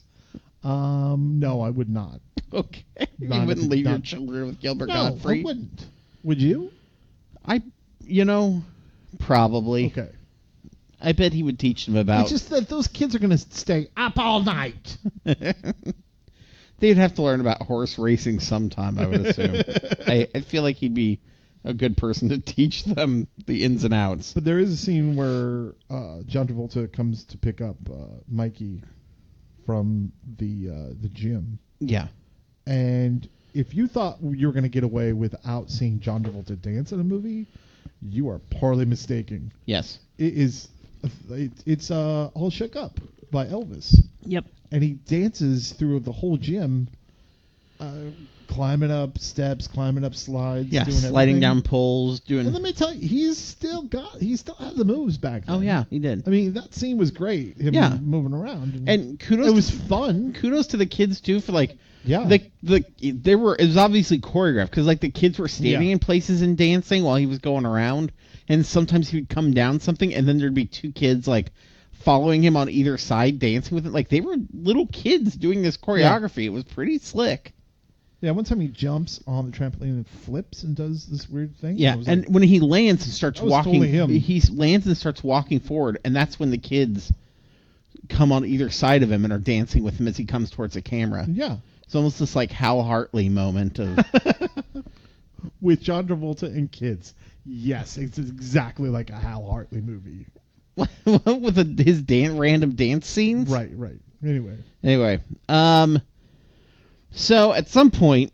No, I would not. Okay. You Not if wouldn't it's leave your not- children with Gilbert No, Godfrey? I wouldn't. Would you? Probably. Okay. I bet he would teach them about... It's just that those kids are going to stay up all night. They'd have to learn about horse racing sometime, I would assume. I feel like he'd be a good person to teach them the ins and outs. But there is a scene where John Travolta comes to pick up Mikey from the gym. Yeah. And if you thought you were going to get away without seeing John Travolta dance in a movie, you are poorly mistaken. Yes. It's All Shook Up by Elvis. Yep. And he dances through the whole gym, climbing up steps, climbing up slides, Yeah, doing sliding everything. down poles, doing... And let me tell you, he still had the moves back then. Oh, yeah, he did. I mean, that scene was great. Him Yeah. moving around. And kudos... It was fun. Kudos to the kids, too, for, like... Yeah. It was obviously choreographed, because, like, the kids were standing in places and dancing while he was going around, and sometimes he would come down something, and then there'd be two kids, like, following him on either side, dancing with it. Like, they were little kids doing this choreography. Yeah. It was pretty slick. Yeah, one time he jumps on the trampoline and flips and does this weird thing. Yeah, and when he lands and starts walking, totally him. He lands and starts walking forward, and that's when the kids come on either side of him and are dancing with him as he comes towards the camera. Yeah. It's almost this, like, Hal Hartley moment of... With John Travolta and kids. Yes, it's exactly like a Hal Hartley movie. With his random dance scenes? Right. Anyway, so at some point,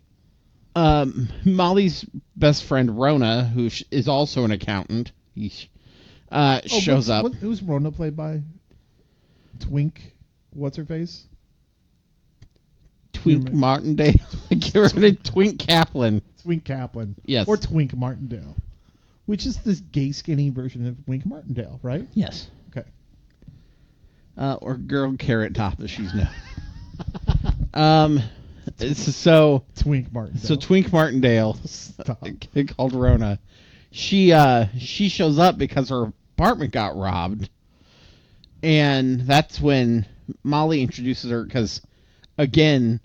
Molly's best friend Rona, who is also an accountant, shows up. Who's Rona played by? Twink, what's her face? Twink Martindale. Give her a Twink Kaplan. Twink Kaplan. Yes. Or Twink Martindale. Which is this gay skinny version of Twink Martindale, right? Yes. Okay. Or Girl Carrot Top, as she's known. So Twink Martindale. So Twink Martindale, called Rona, she shows up because her apartment got robbed, and that's when Molly introduces her because, again,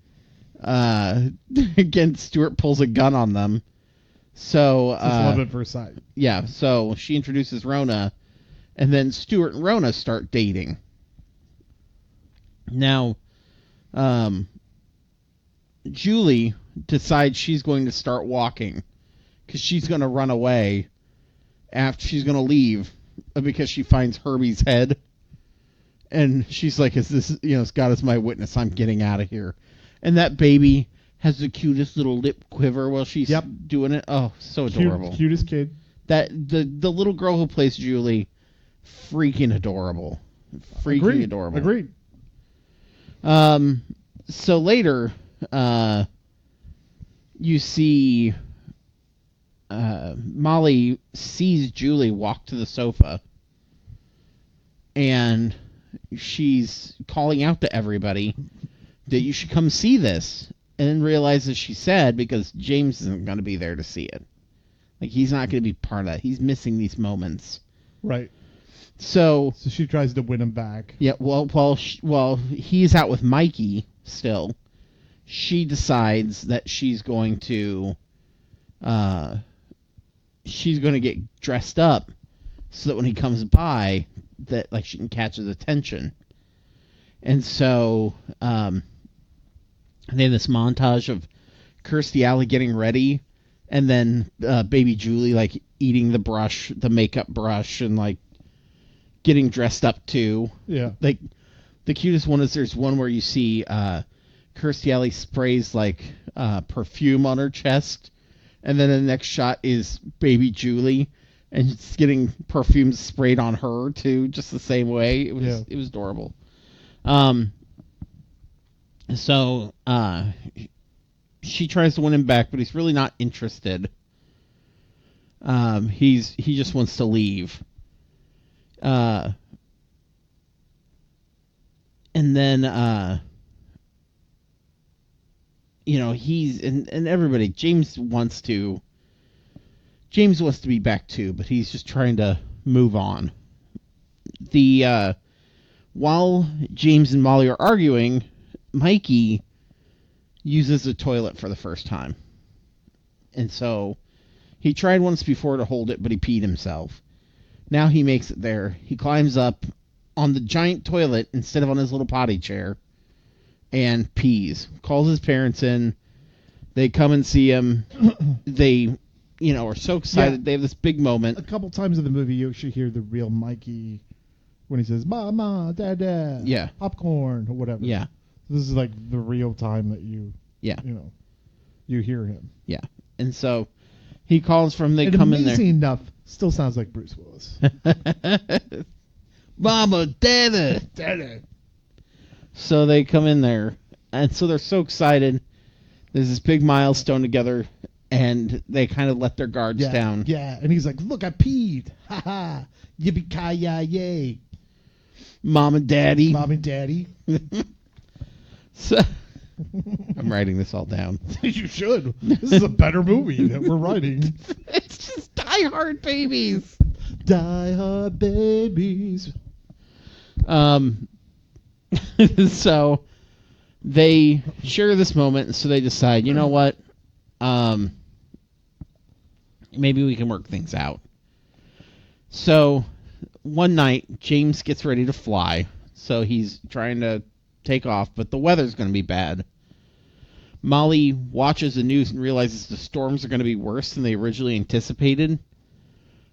Stuart pulls a gun on them. So it's love at first sight. Yeah, so she introduces Rona, and then Stuart and Rona start dating. Now, Julie decides she's going to start walking because she's going to run away after she's going to leave because she finds Herbie's head. And she's like, "Is this, God is my witness, I'm getting out of here." And that baby has the cutest little lip quiver while she's doing it. Oh, so adorable. Cutest kid. That the little girl who plays Julie, freaking adorable. Freaking adorable. Agreed. So later, you see Molly sees Julie walk to the sofa, and she's calling out to everybody that you should come see this, and then realizes she's sad because James isn't going to be there to see it. Like, he's not going to be part of that. He's missing these moments. Right. So she tries to win him back. Yeah, while he's out with Mikey still, she decides that she's going to get dressed up so that when he comes by, that like she can catch his attention. And so they have this montage of Kirstie Alley getting ready, and then baby Julie like eating the makeup brush, and like getting dressed up too. Yeah. Like, the cutest one is there's one where you see Kirstie Alley sprays like perfume on her chest, and then the next shot is baby Julie, and it's getting perfume sprayed on her too, just the same way. It was adorable. So she tries to win him back, but he's really not interested. He just wants to leave. And then he's and everybody, James wants to be back too, but he's just trying to move on. While James and Molly are arguing, Mikey uses the toilet for the first time. And so he tried once before to hold it, but he peed himself. Now he makes it there. He climbs up on the giant toilet instead of on his little potty chair and pees. Calls his parents in. They come and see him. They, are so excited. They have this big moment. A couple times in the movie, you actually hear the real Mikey when he says, Mama, Dada, popcorn, or whatever. Yeah. This is like the real time that you hear him. Yeah. And so he calls from, they come in there. Amazing enough, still sounds like Bruce Willis. Mama, Dada. Dada. So they come in there, and so they're so excited. There's this big milestone together, and they kind of let their guards down. Yeah, and he's like, look, I peed. Ha ha. Yippee-ki-yay. Mom and Daddy. Mom and Daddy. So, I'm writing this all down. You should. This is a better movie that we're writing. It's just Die Hard Babies. Die Hard Babies. So they share this moment, and so they decide, you know what? Maybe we can work things out. So one night, James gets ready to fly. So he's trying to take off, but the weather's going to be bad. Molly watches the news and realizes the storms are going to be worse than they originally anticipated.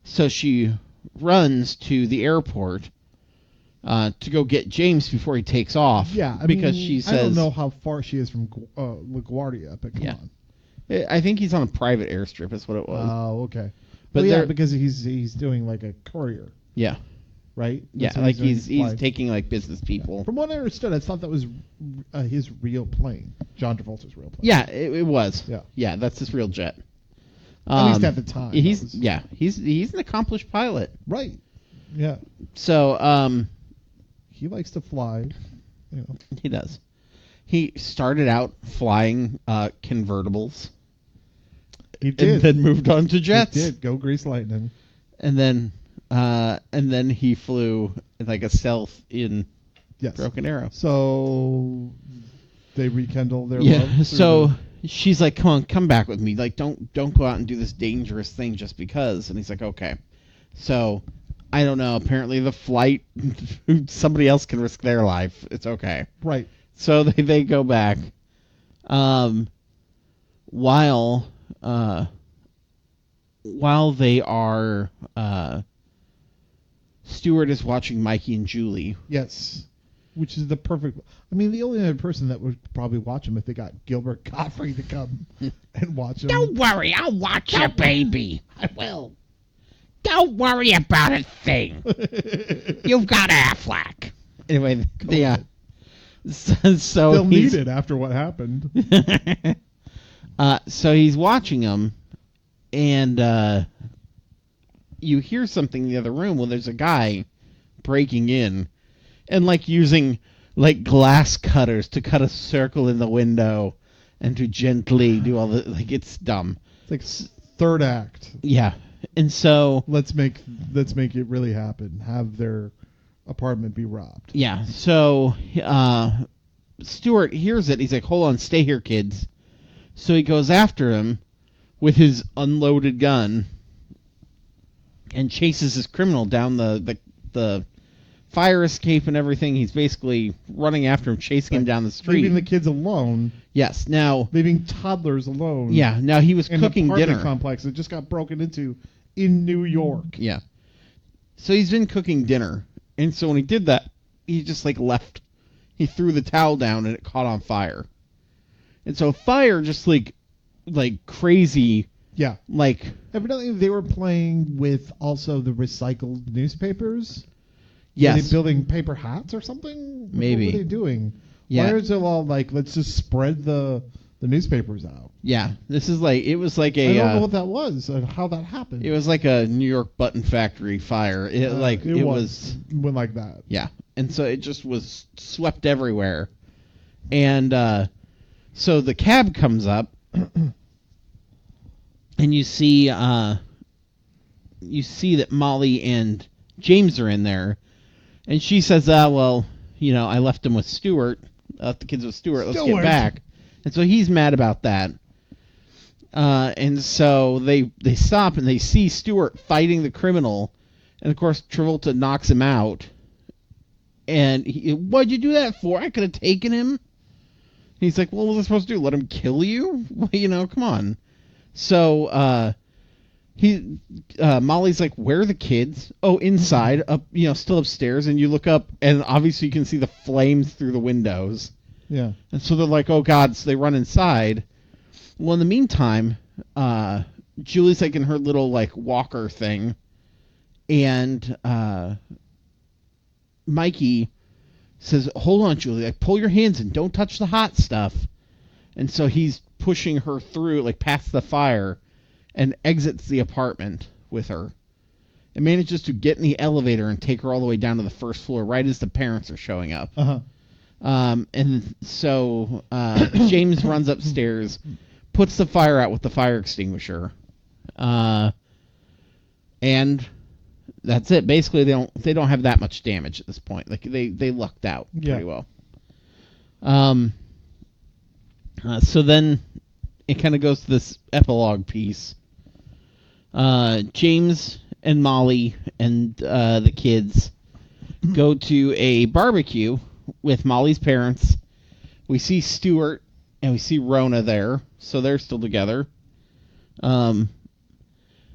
So she runs to the airport to go get James before he takes off. Yeah, because she says, I don't know how far she is from LaGuardia, but come on. I think he's on a private airstrip. That's what it was. Oh, okay. But because he's doing like a courier. Yeah. Right? Yeah, like he's taking like business people. Yeah. From what I understood, I thought that was his real plane, John Travolta's real plane. Yeah, it was. Yeah. Yeah, that's his real jet. At least at the time. He's an accomplished pilot. Right. Yeah. So he likes to fly. He does. He started out flying convertibles. He did. And then moved on to jets. He did. Go Grease Lightning. And then he flew like a stealth in Broken Arrow. So they rekindle their love. So she's like, come back with me. Like, don't go out and do this dangerous thing just because. And he's like, okay. So I don't know. Apparently the flight, somebody else can risk their life. It's okay. Right. So they go back. While they are, Stuart is watching Mikey and Julie. Yes. Which is the perfect... I mean, the only other person that would probably watch him if they got Gilbert Gottfried to come and watch him. Don't worry, I'll watch you, baby. I will. Don't worry about a thing. You've got Affleck. Anyway, yeah. So they'll need it after what happened. So he's watching him, and you hear something in the other room. Well, there's a guy breaking in and like using like glass cutters to cut a circle in the window and to gently do all the it's dumb. It's like third act. Yeah. And so let's make it really happen. Have their apartment be robbed. Yeah. So Stuart hears it. He's like, "Hold on, stay here, kids." So he goes after him with his unloaded gun and chases this criminal down the fire escape and everything. He's basically running after him, chasing him down the street. Leaving the kids alone. Yes. Now leaving toddlers alone. Yeah. Now he was cooking an dinner. apartment complex that just got broken into in New York. Yeah. So he's been cooking dinner, And so when he did that, he just like left. He threw the towel down and it caught on fire. And so fire just like crazy. Yeah. Like evidently they were playing with also the recycled newspapers. yes. Were they building paper hats or something? Maybe. What were they doing? Yeah. Why is it all like let's just spread the newspapers out? Yeah. This is like it was like a I don't know what that was and how that happened. it was like a New York button factory fire. It was went like that. yeah. And so it just was swept everywhere. And so the cab comes up and you see that Molly and James are in there, and she says, well, I left them with Stuart. I left the kids with Stuart. Let's get back. And so he's mad about that. And so they stop and they see Stuart fighting the criminal, and of course Travolta knocks him out. And what'd you do that for? I could have taken him. And he's like, well, what was I supposed to do? Let him kill you? Come on. So Molly's like, where are the kids? Oh, inside, up, still upstairs. And you look up, and obviously you can see the flames through the windows. Yeah. And so they're like, oh God, so they run inside. Well, in the meantime, Julie's like in her little like walker thing, and Mikey says, hold on, Julie, like pull your hands in, don't touch the hot stuff. And so he's pushing her through, like past the fire, and exits the apartment with her. And manages to get in the elevator and take her all the way down to the first floor, right as the parents are showing up. Uh-huh. And so James runs upstairs, puts the fire out with the fire extinguisher, and that's it. Basically, they don't have that much damage at this point. Like they lucked out pretty well. So then it kind of goes to this epilogue piece. James and Molly and the kids go to a barbecue with Molly's parents. We see Stuart and we see Rona there, so they're still together. And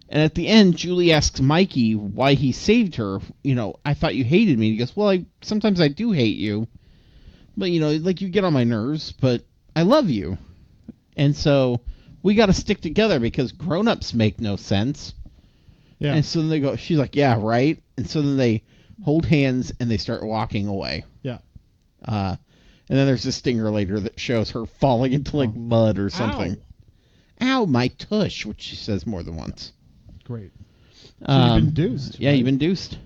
at the end, Julie asks Mikey why he saved her. I thought you hated me. And he goes, well, sometimes I do hate you. But, like you get on my nerves, but I love you. And so we got to stick together because grown-ups make no sense. Yeah. And so then they go, she's like, yeah, right. And so then they hold hands and they start walking away. Yeah. And then there's a stinger later that shows her falling into like mud or something. Ow, my tush, which she says more than once. Great. So you've been deuced. Yeah, right? you've been deuced.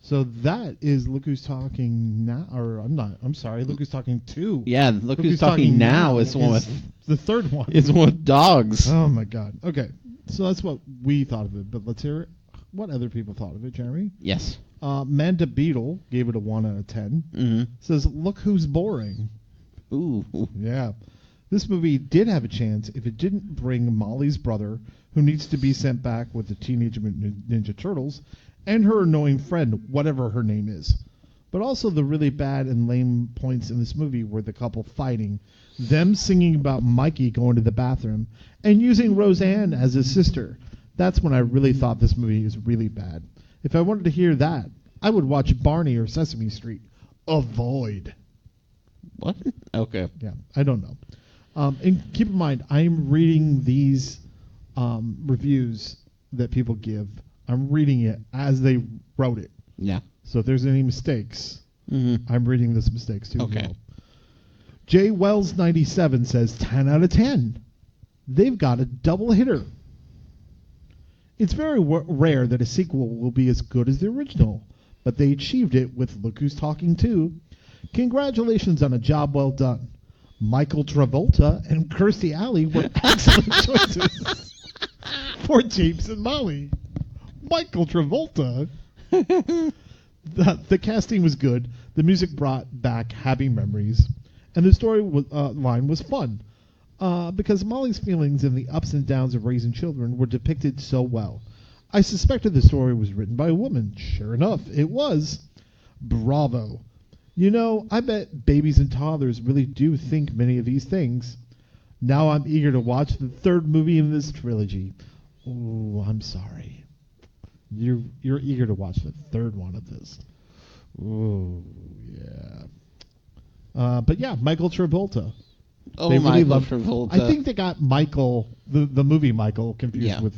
So that is Look Who's Talking Now, or I'm sorry, Look Who's Talking 2. Yeah, Look Who's Talking Now is the one with... The third one. Is one with dogs. Oh, my God. Okay, so that's what we thought of it, but let's hear it. What other people thought of it, Jeremy? Yes. Manda Beetle gave it a 1 out of 10. Mm-hmm. Says, look who's boring. Ooh. Yeah. This movie did have a chance if it didn't bring Molly's brother, who needs to be sent back with the Teenage Mutant Ninja Turtles, and her annoying friend, whatever her name is. But also the really bad and lame points in this movie were the couple fighting, them singing about Mikey going to the bathroom, and using Roseanne as his sister. That's when I really thought this movie was really bad. If I wanted to hear that, I would watch Barney or Sesame Street. Avoid. What? Okay. Yeah, I don't know. And keep in mind, I'm reading these reviews that people give. I'm reading it as they wrote it. Yeah. So if there's any mistakes, I'm reading those mistakes too. Okay. Well. J. Wells 97 says 10 out of 10. They've got a double hitter. It's very rare that a sequel will be as good as the original, but they achieved it with Look Who's Talking 2. Congratulations on a job well done. Michael Travolta and Kirstie Alley were excellent choices for James and Molly. Michael Travolta. The casting was good. The music brought back happy memories. And the story line was fun because Molly's feelings and the ups and downs of raising children were depicted so well. I suspected the story was written by a woman. Sure enough, it was. Bravo. I bet babies and toddlers really do think many of these things. Now I'm eager to watch the third movie in this trilogy. Oh, I'm sorry. You're eager to watch the third one of this. Ooh, yeah. But yeah, Michael Travolta. Oh, They really Michael loved- Travolta. I think they got Michael, the movie Michael, confused Yeah. with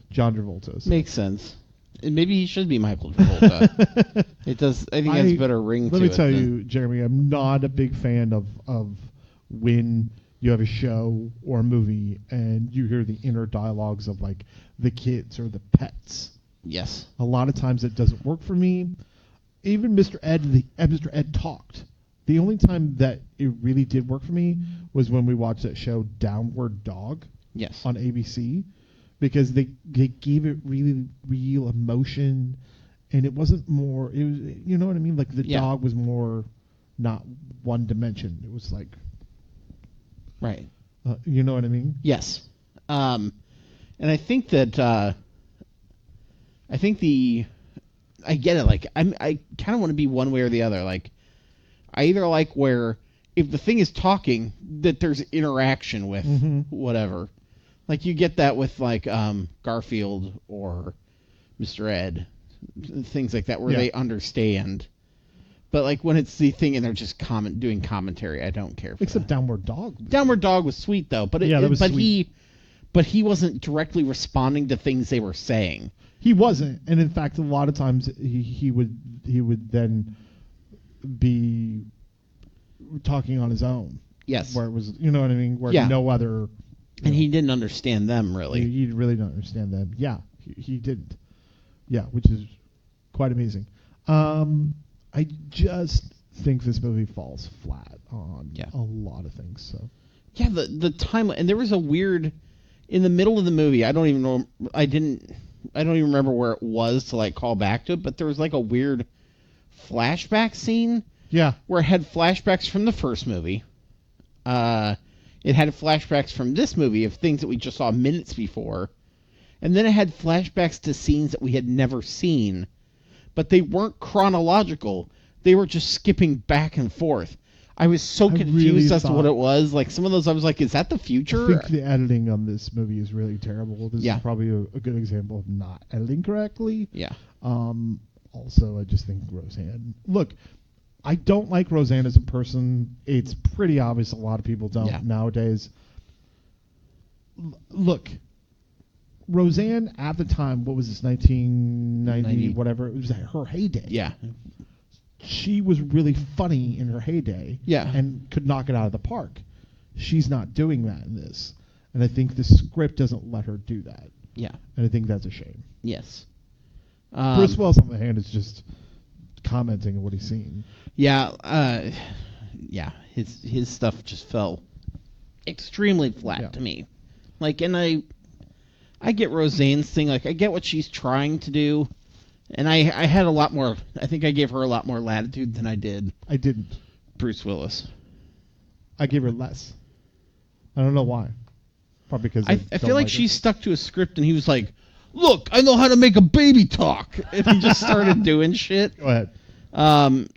John Travolta. So. Makes sense. And maybe he should be Michael Travolta. It does. I think it has a better ring to it. Let me tell you, Jeremy, I'm not a big fan of when you have a show or a movie and you hear the inner dialogues of like the kids or the pets. Yes. A lot of times it doesn't work for me. Even Mr. Ed talked. The only time that it really did work for me was when we watched that show Downward Dog Yes. on ABC, because they gave it really real emotion, and it wasn't more. It was, you know what I mean? Like the dog was more not one dimension. It was like, Right. you know what I mean? Yes. And I think that I get it. Like I kind of want to be one way or the other. Like I either like where if the thing is talking that there's interaction with whatever. Like you get that with like Garfield or Mr. Ed, things like that where they understand. But like when it's the thing and they're just doing commentary, I don't care. For Except that. Downward Dog. Downward Dog was sweet though, but that was sweet. he wasn't directly responding to things they were saying. He wasn't, and in fact, a lot of times he would then be talking on his own. Yes, where it was, you know what I mean, where no other. And he didn't understand them really. He really didn't understand them. Yeah, he didn't. Yeah, which is quite amazing. I just think this movie falls flat on a lot of things. So. Yeah, the time, and there was a weird in the middle of the movie. I don't even know. I don't even remember where it was to like call back to it, but there was like a weird flashback scene. Yeah, where it had flashbacks from the first movie. It had flashbacks from this movie of things that we just saw minutes before, and then it had flashbacks to scenes that we had never seen, but they weren't chronological. They were just skipping back and forth. I was so confused as to what it was. Like some of those, I was like, "Is that the future?" I think the editing on this movie is really terrible. This is probably a good example of not editing correctly. Yeah. Also, I just think Roseanne. Look, I don't like Roseanne as a person. It's pretty obvious a lot of people don't nowadays. Look, Roseanne at the time, what was this, 1990, whatever, it was her heyday. Yeah. She was really funny in her heyday. Yeah. And could knock it out of the park. She's not doing that in this. And I think the script doesn't let her do that. Yeah. And I think that's a shame. Yes. Bruce Willis, on the hand, is just commenting on what he's seen. Yeah. His stuff just fell extremely flat to me. Like, and I get Roseanne's thing. Like, I get what she's trying to do. And I had a lot more. I think I gave her a lot more latitude than I did. I didn't. Bruce Willis. I gave her less. I don't know why. Probably because I feel like she stuck to a script, and he was like, "Look, I know how to make a baby talk," and he just started doing shit. Go ahead. Why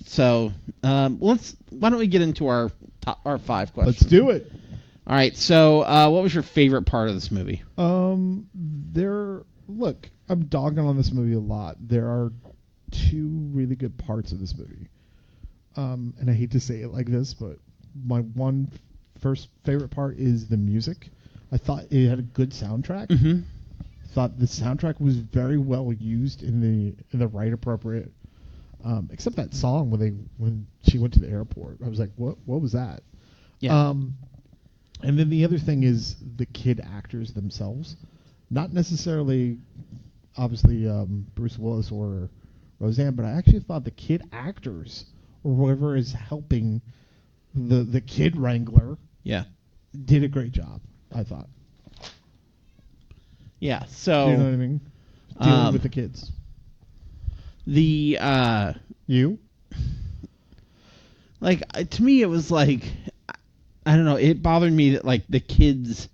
don't we get into our 5 questions? Let's do it. All right. So, what was your favorite part of this movie? Look, I'm dogging on this movie a lot. There are 2 really good parts of this movie. And I hate to say it like this, but my first favorite part is the music. I thought it had a good soundtrack. Mm-hmm. Thought the soundtrack was very well used in the right appropriate. Except that song when she went to the airport, I was like, what was that? Yeah. And then the other thing is the kid actors themselves. Not necessarily, obviously, Bruce Willis or Roseanne, but I actually thought the kid actors, or whoever is helping the kid wrangler, did a great job, I thought. Yeah, so... Do you know what I mean? Dealing with the kids. You? Like, to me, it was like... I don't know, it bothered me that, like, the kids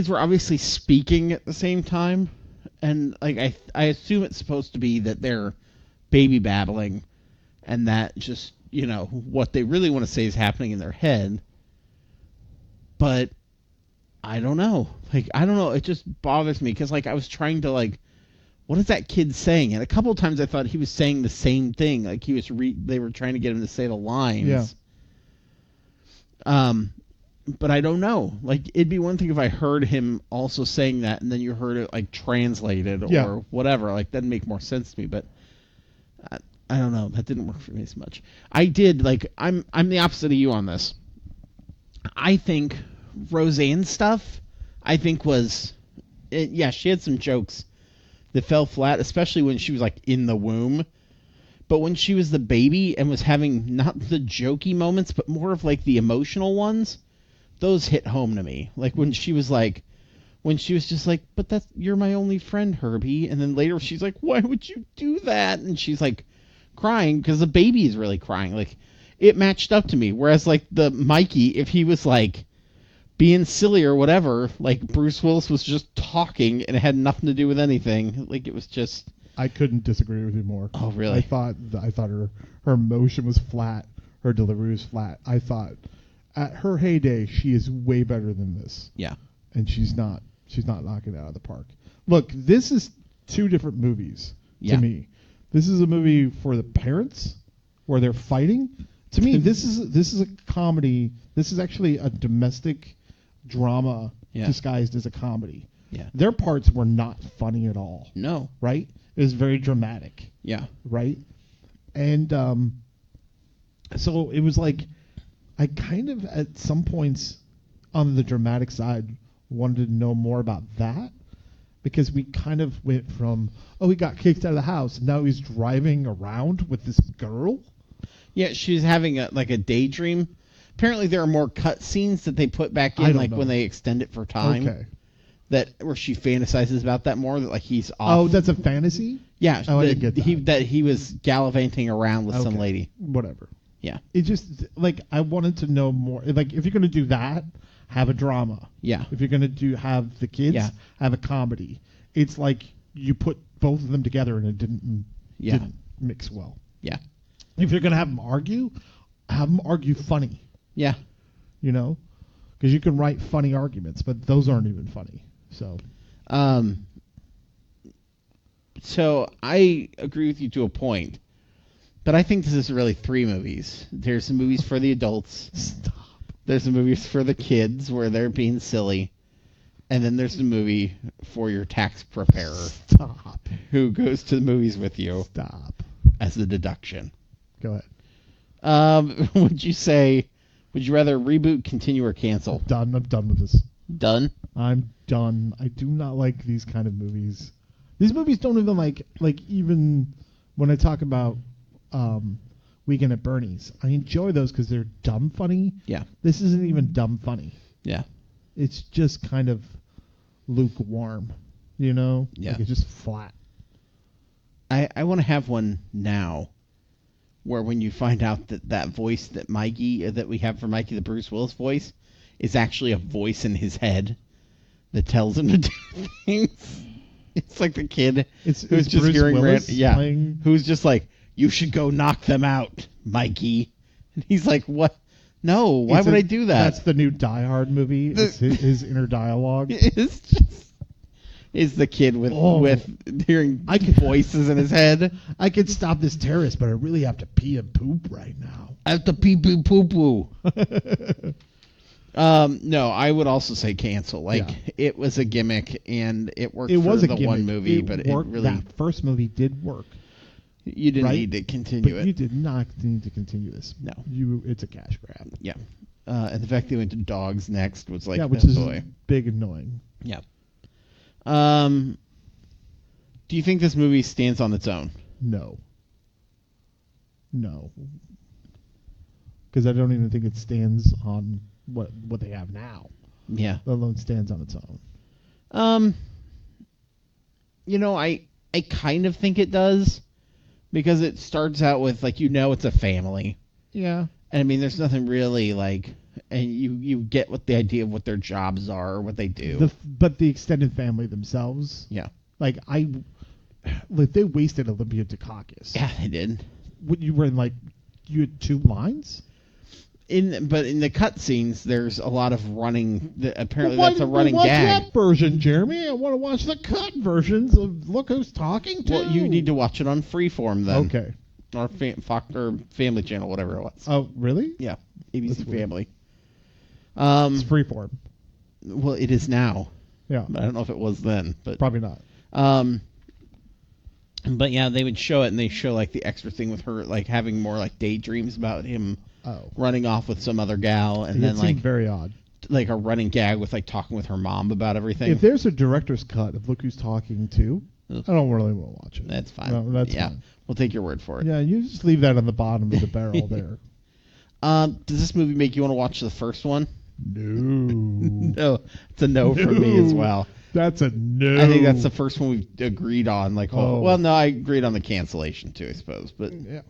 were obviously speaking at the same time, and like I assume it's supposed to be that they're baby babbling, and that just, you know, what they really want to say is happening in their head. But I don't know. Like, I don't know. It just bothers me because, like, I was trying to, like, what is that kid saying? And a couple of times I thought he was saying the same thing. Like he was they were trying to get him to say the lines. Yeah. But I don't know. Like, it'd be one thing if I heard him also saying that, and then you heard it like translated or whatever. Like, that'd make more sense to me. But I don't know. That didn't work for me as much. I did like. I'm the opposite of you on this. I think Roseanne's stuff, I think she had some jokes that fell flat, especially when she was like in the womb. But when she was the baby and was having not the jokey moments, but more of like the emotional ones, those hit home to me. Like when she was just like, but you're my only friend, Herbie. And then later she's like, why would you do that? And she's like crying because the baby is really crying. Like it matched up to me. Whereas like the Mikey, if he was like being silly or whatever, like Bruce Willis was just talking and it had nothing to do with anything. Like it was just. I couldn't disagree with you more. Oh, really? I thought her emotion was flat. Her delivery was flat. I thought at her heyday, she is way better than this. Yeah. And she's not knocking it out of the park. Look, this is two different movies to me. This is a movie for the parents where they're fighting. To me, this is a comedy. This is actually a domestic drama disguised as a comedy. Yeah. Their parts were not funny at all. No. Right? It was very dramatic. Yeah. Right? And so it was like I kind of at some points on the dramatic side wanted to know more about that because we kind of went from, he got kicked out of the house and now he's driving around with this girl. Yeah, she's having a daydream. Apparently there are more cut scenes that they put back in when they extend it for time. Okay. That where she fantasizes about that more, that like he's off. Oh, that's a fantasy? Yeah. I didn't get that. He was gallivanting around with some lady. Whatever. Yeah. It just, like, I wanted to know more. Like, if you're going to do that, have a drama. Yeah. If you're going to have the kids, have a comedy. It's like you put both of them together and it didn't mix well. Yeah. If you're going to have them argue funny. Yeah. You know? Because you can write funny arguments, but those aren't even funny. So I agree with you to a point, but I think this is really three movies. There's the movies for the adults. Stop. There's the movies for the kids where they're being silly, and then there's the movie for your tax preparer. Stop. Who goes to the movies with you. Stop. As the deduction. Go ahead. Would you rather reboot, continue, or cancel? Done. I'm done with this. Done? I'm done. I do not like these kind of movies. These movies don't even like even when I talk about Weekend at Bernie's. I enjoy those because they're dumb funny. Yeah. This isn't even dumb funny. Yeah. It's just kind of lukewarm, you know? Yeah. Like it's just flat. I want to have one now where when you find out that voice that we have for Mikey, the Bruce Willis voice, is actually a voice in his head that tells him to do things. It's like the kid who's just Bruce hearing Willis playing? who's just like, you should go knock them out, Mikey. And he's like, what? No, why would I do that? That's the new Die Hard movie. It's his inner dialogue. It's just is the kid with hearing voices in his head. I could stop this terrorist, but I really have to pee and poop right now. I have to pee poo poo poo. No, I would also say cancel. Like it was a gimmick and it worked for the one movie, but it really that first movie did work. You didn't need to continue it. You did not need to continue this. No, it's a cash grab. Yeah, and the fact they went to dogs next was like, which is big annoying. Yeah. Do you think this movie stands on its own? No. Because I don't even think it stands on what they have now. Yeah. Let alone stands on its own. I kind of think it does because it starts out with it's a family. Yeah. And I mean, there's nothing really and you get what the idea of what their jobs are or what they do. But the extended family themselves. Yeah. They wasted Olympia Dukakis. Yeah, they did. You were in you had two lines? in the cutscenes, there's a lot of running. Apparently, Well, that's a running watch gag. that version, Jeremy. I want to watch the cut versions of Look Who's Talking To. Well, you need to watch it on Freeform then. Okay. Or Fox or Family Channel, whatever it was. Oh, really? Yeah, ABC That's weird. Family. It's freeform. Well, it is now. Yeah. I don't know if it was then, but Probably not. But yeah, they would show it, and they show like the extra thing with her, like having more like daydreams about him running off with some other gal, and then like very odd, like a running gag with like talking with her mom about everything. If there's a director's cut of Look Who's Talking To, I don't really want to watch it. That's fine. No, that's yeah, fine. We'll take your word for it. Yeah, you just leave that on the bottom of the barrel there. Does this movie make you want to watch the first one? No. No, it's a no for me as well. That's a no. I think that's the first one we've agreed on. Like, Oh. well, no, I agreed on the cancellation too, I suppose. But Yeah.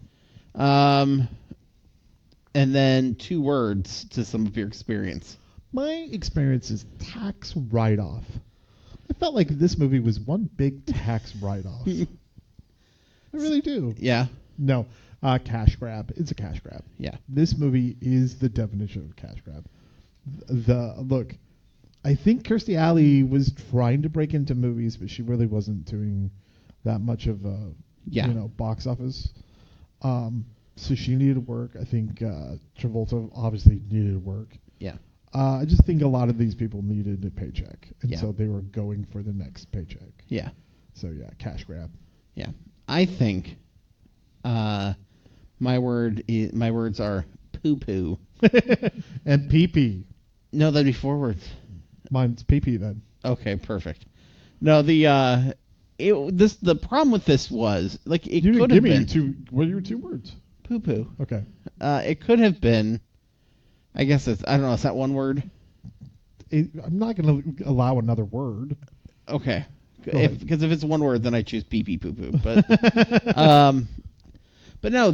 and then 2 words to some of your experience. My experience is tax write-off. I felt like this movie was one big tax write-off. I really do. Yeah, No, cash grab. It's a cash grab. yeah, This movie is the definition of cash grab. Look, I think Kirstie Alley was trying to break into movies, but she really wasn't doing that much of a box office. So she needed work. I think Travolta obviously needed work. yeah, I just think a lot of these people needed a paycheck, and Yeah. so they were going for the next paycheck. yeah, So yeah, cash grab. yeah. I think my words are poo poo. And pee-pee. No, that'd be 4 words. Mine's pee-pee then. Okay, perfect. No, the problem with this was like it You could didn't have give me been your two. What are your 2 words? poo poo. Okay. It could have been. I guess it's. I don't know. Is that 1 word? I'm not going to allow another word. Okay. ahead. Because if it's 1 word, then I choose pee pee poo poo. But but no,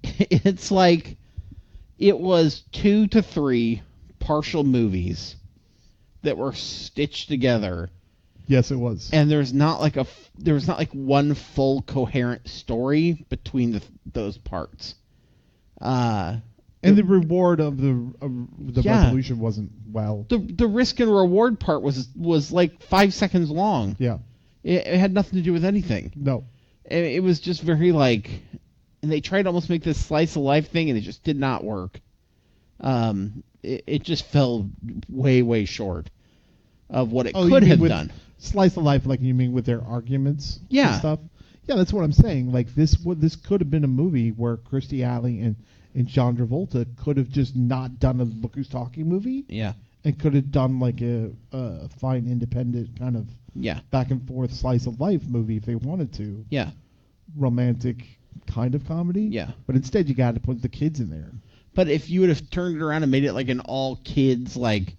it's like it was 2 to 3 partial movies that were stitched together. Yes, it was. And there was not like one full coherent story between those parts. And the reward of the resolution wasn't well. The risk and reward part was like 5 seconds long. Yeah. It had nothing to do with anything. No. It was just very like, and they tried to almost make this slice of life thing, and it just did not work. It just fell way short of what it could have done. Slice of life, like you mean with their arguments Yeah. and stuff? Yeah, that's what I'm saying. Like this could have been a movie where Kirstie Alley and John Travolta could have just not done a Look Who's Talking movie. Yeah. And could have done like a fine independent kind of back and forth slice of life movie if they wanted to. Yeah. Romantic kind of comedy. Yeah. But instead you got to put the kids in there. But if you would have turned it around and made it like an all kids like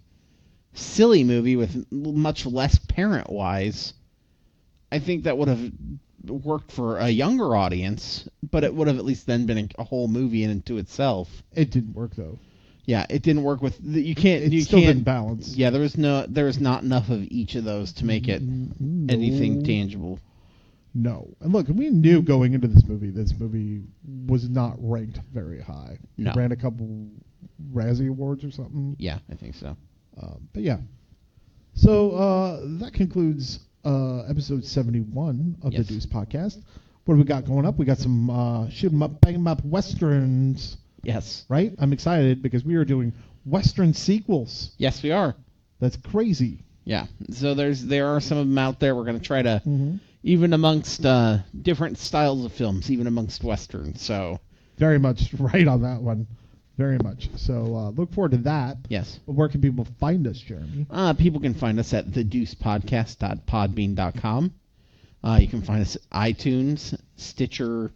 silly movie with much less parent wise, I think that would have worked for a younger audience, but it would have at least then been a whole movie in and to itself. It didn't work though. Yeah, it didn't work with you still can't didn't balance. Yeah, there was not enough of each of those to make it anything tangible. No. And look, we knew going into this movie was not ranked very high. No. It ran a couple Razzie Awards or something. Yeah, I think so. But yeah. So that concludes episode 71 of the Yes. Deuce Podcast. What do we got going up? We got some shoot 'em up, bang 'em up westerns, Yes. right? I'm excited because we are doing western sequels. Yes, we are. That's crazy. Yeah. So there are some of them out there. We're going to try to Mm-hmm. even amongst different styles of films, even amongst westerns. So Very much right on that one. Very much. So look forward to that. yes. But where can people find us, Jeremy? People can find us at thedeucepodcast.podbean.com. You can find us at iTunes, Stitcher,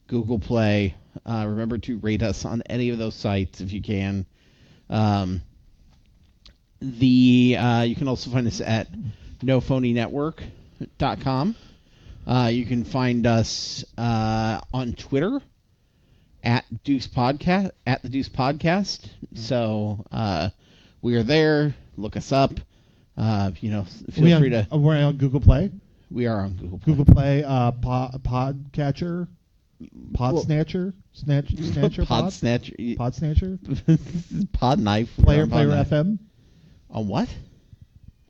Google Play. Remember to rate us on any of those sites if you can. You can also find us at nophonynetwork.com. You can find us on Twitter at Deuce Podcast, at the Deuce Podcast. So we are there. Look us up. Feel free to. We're on Google Play. We are on Google Play. Google Play, Podcatcher. Pod Snatcher? Snatcher Pod Pod? Snatcher. Pod Snatcher? Pod Knife. Player Pod Knife. FM? On what?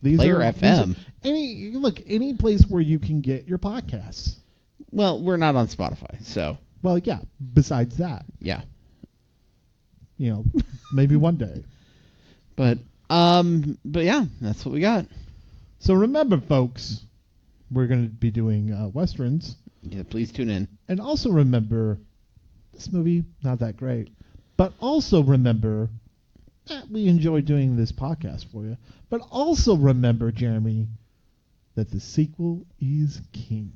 These Player are, FM. Any place where you can get your podcasts. Well, we're not on Spotify, so Well, yeah. Besides that, yeah. Maybe one day. But yeah, that's what we got. So remember, folks, we're going to be doing westerns, Yeah, please tune in. and also remember this movie not that great, but also remember that we enjoy doing this podcast for you. But also remember, Jeremy, that the sequel is king.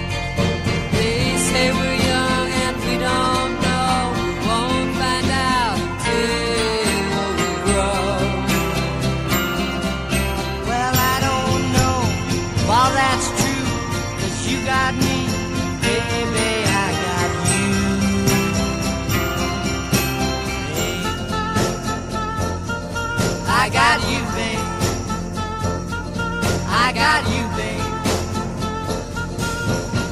They say we're young and we don't know. We won't find out till we grow. Well, I don't know if all that's true, 'cause you got me, baby, I got you. Hey. I got you, babe. I got you, babe.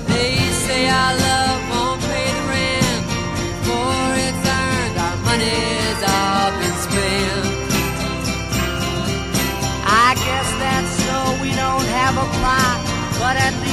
They say our love won't pay the rent before it's earned. Our money's all been spent. I guess that's so we don't have a plot, but at least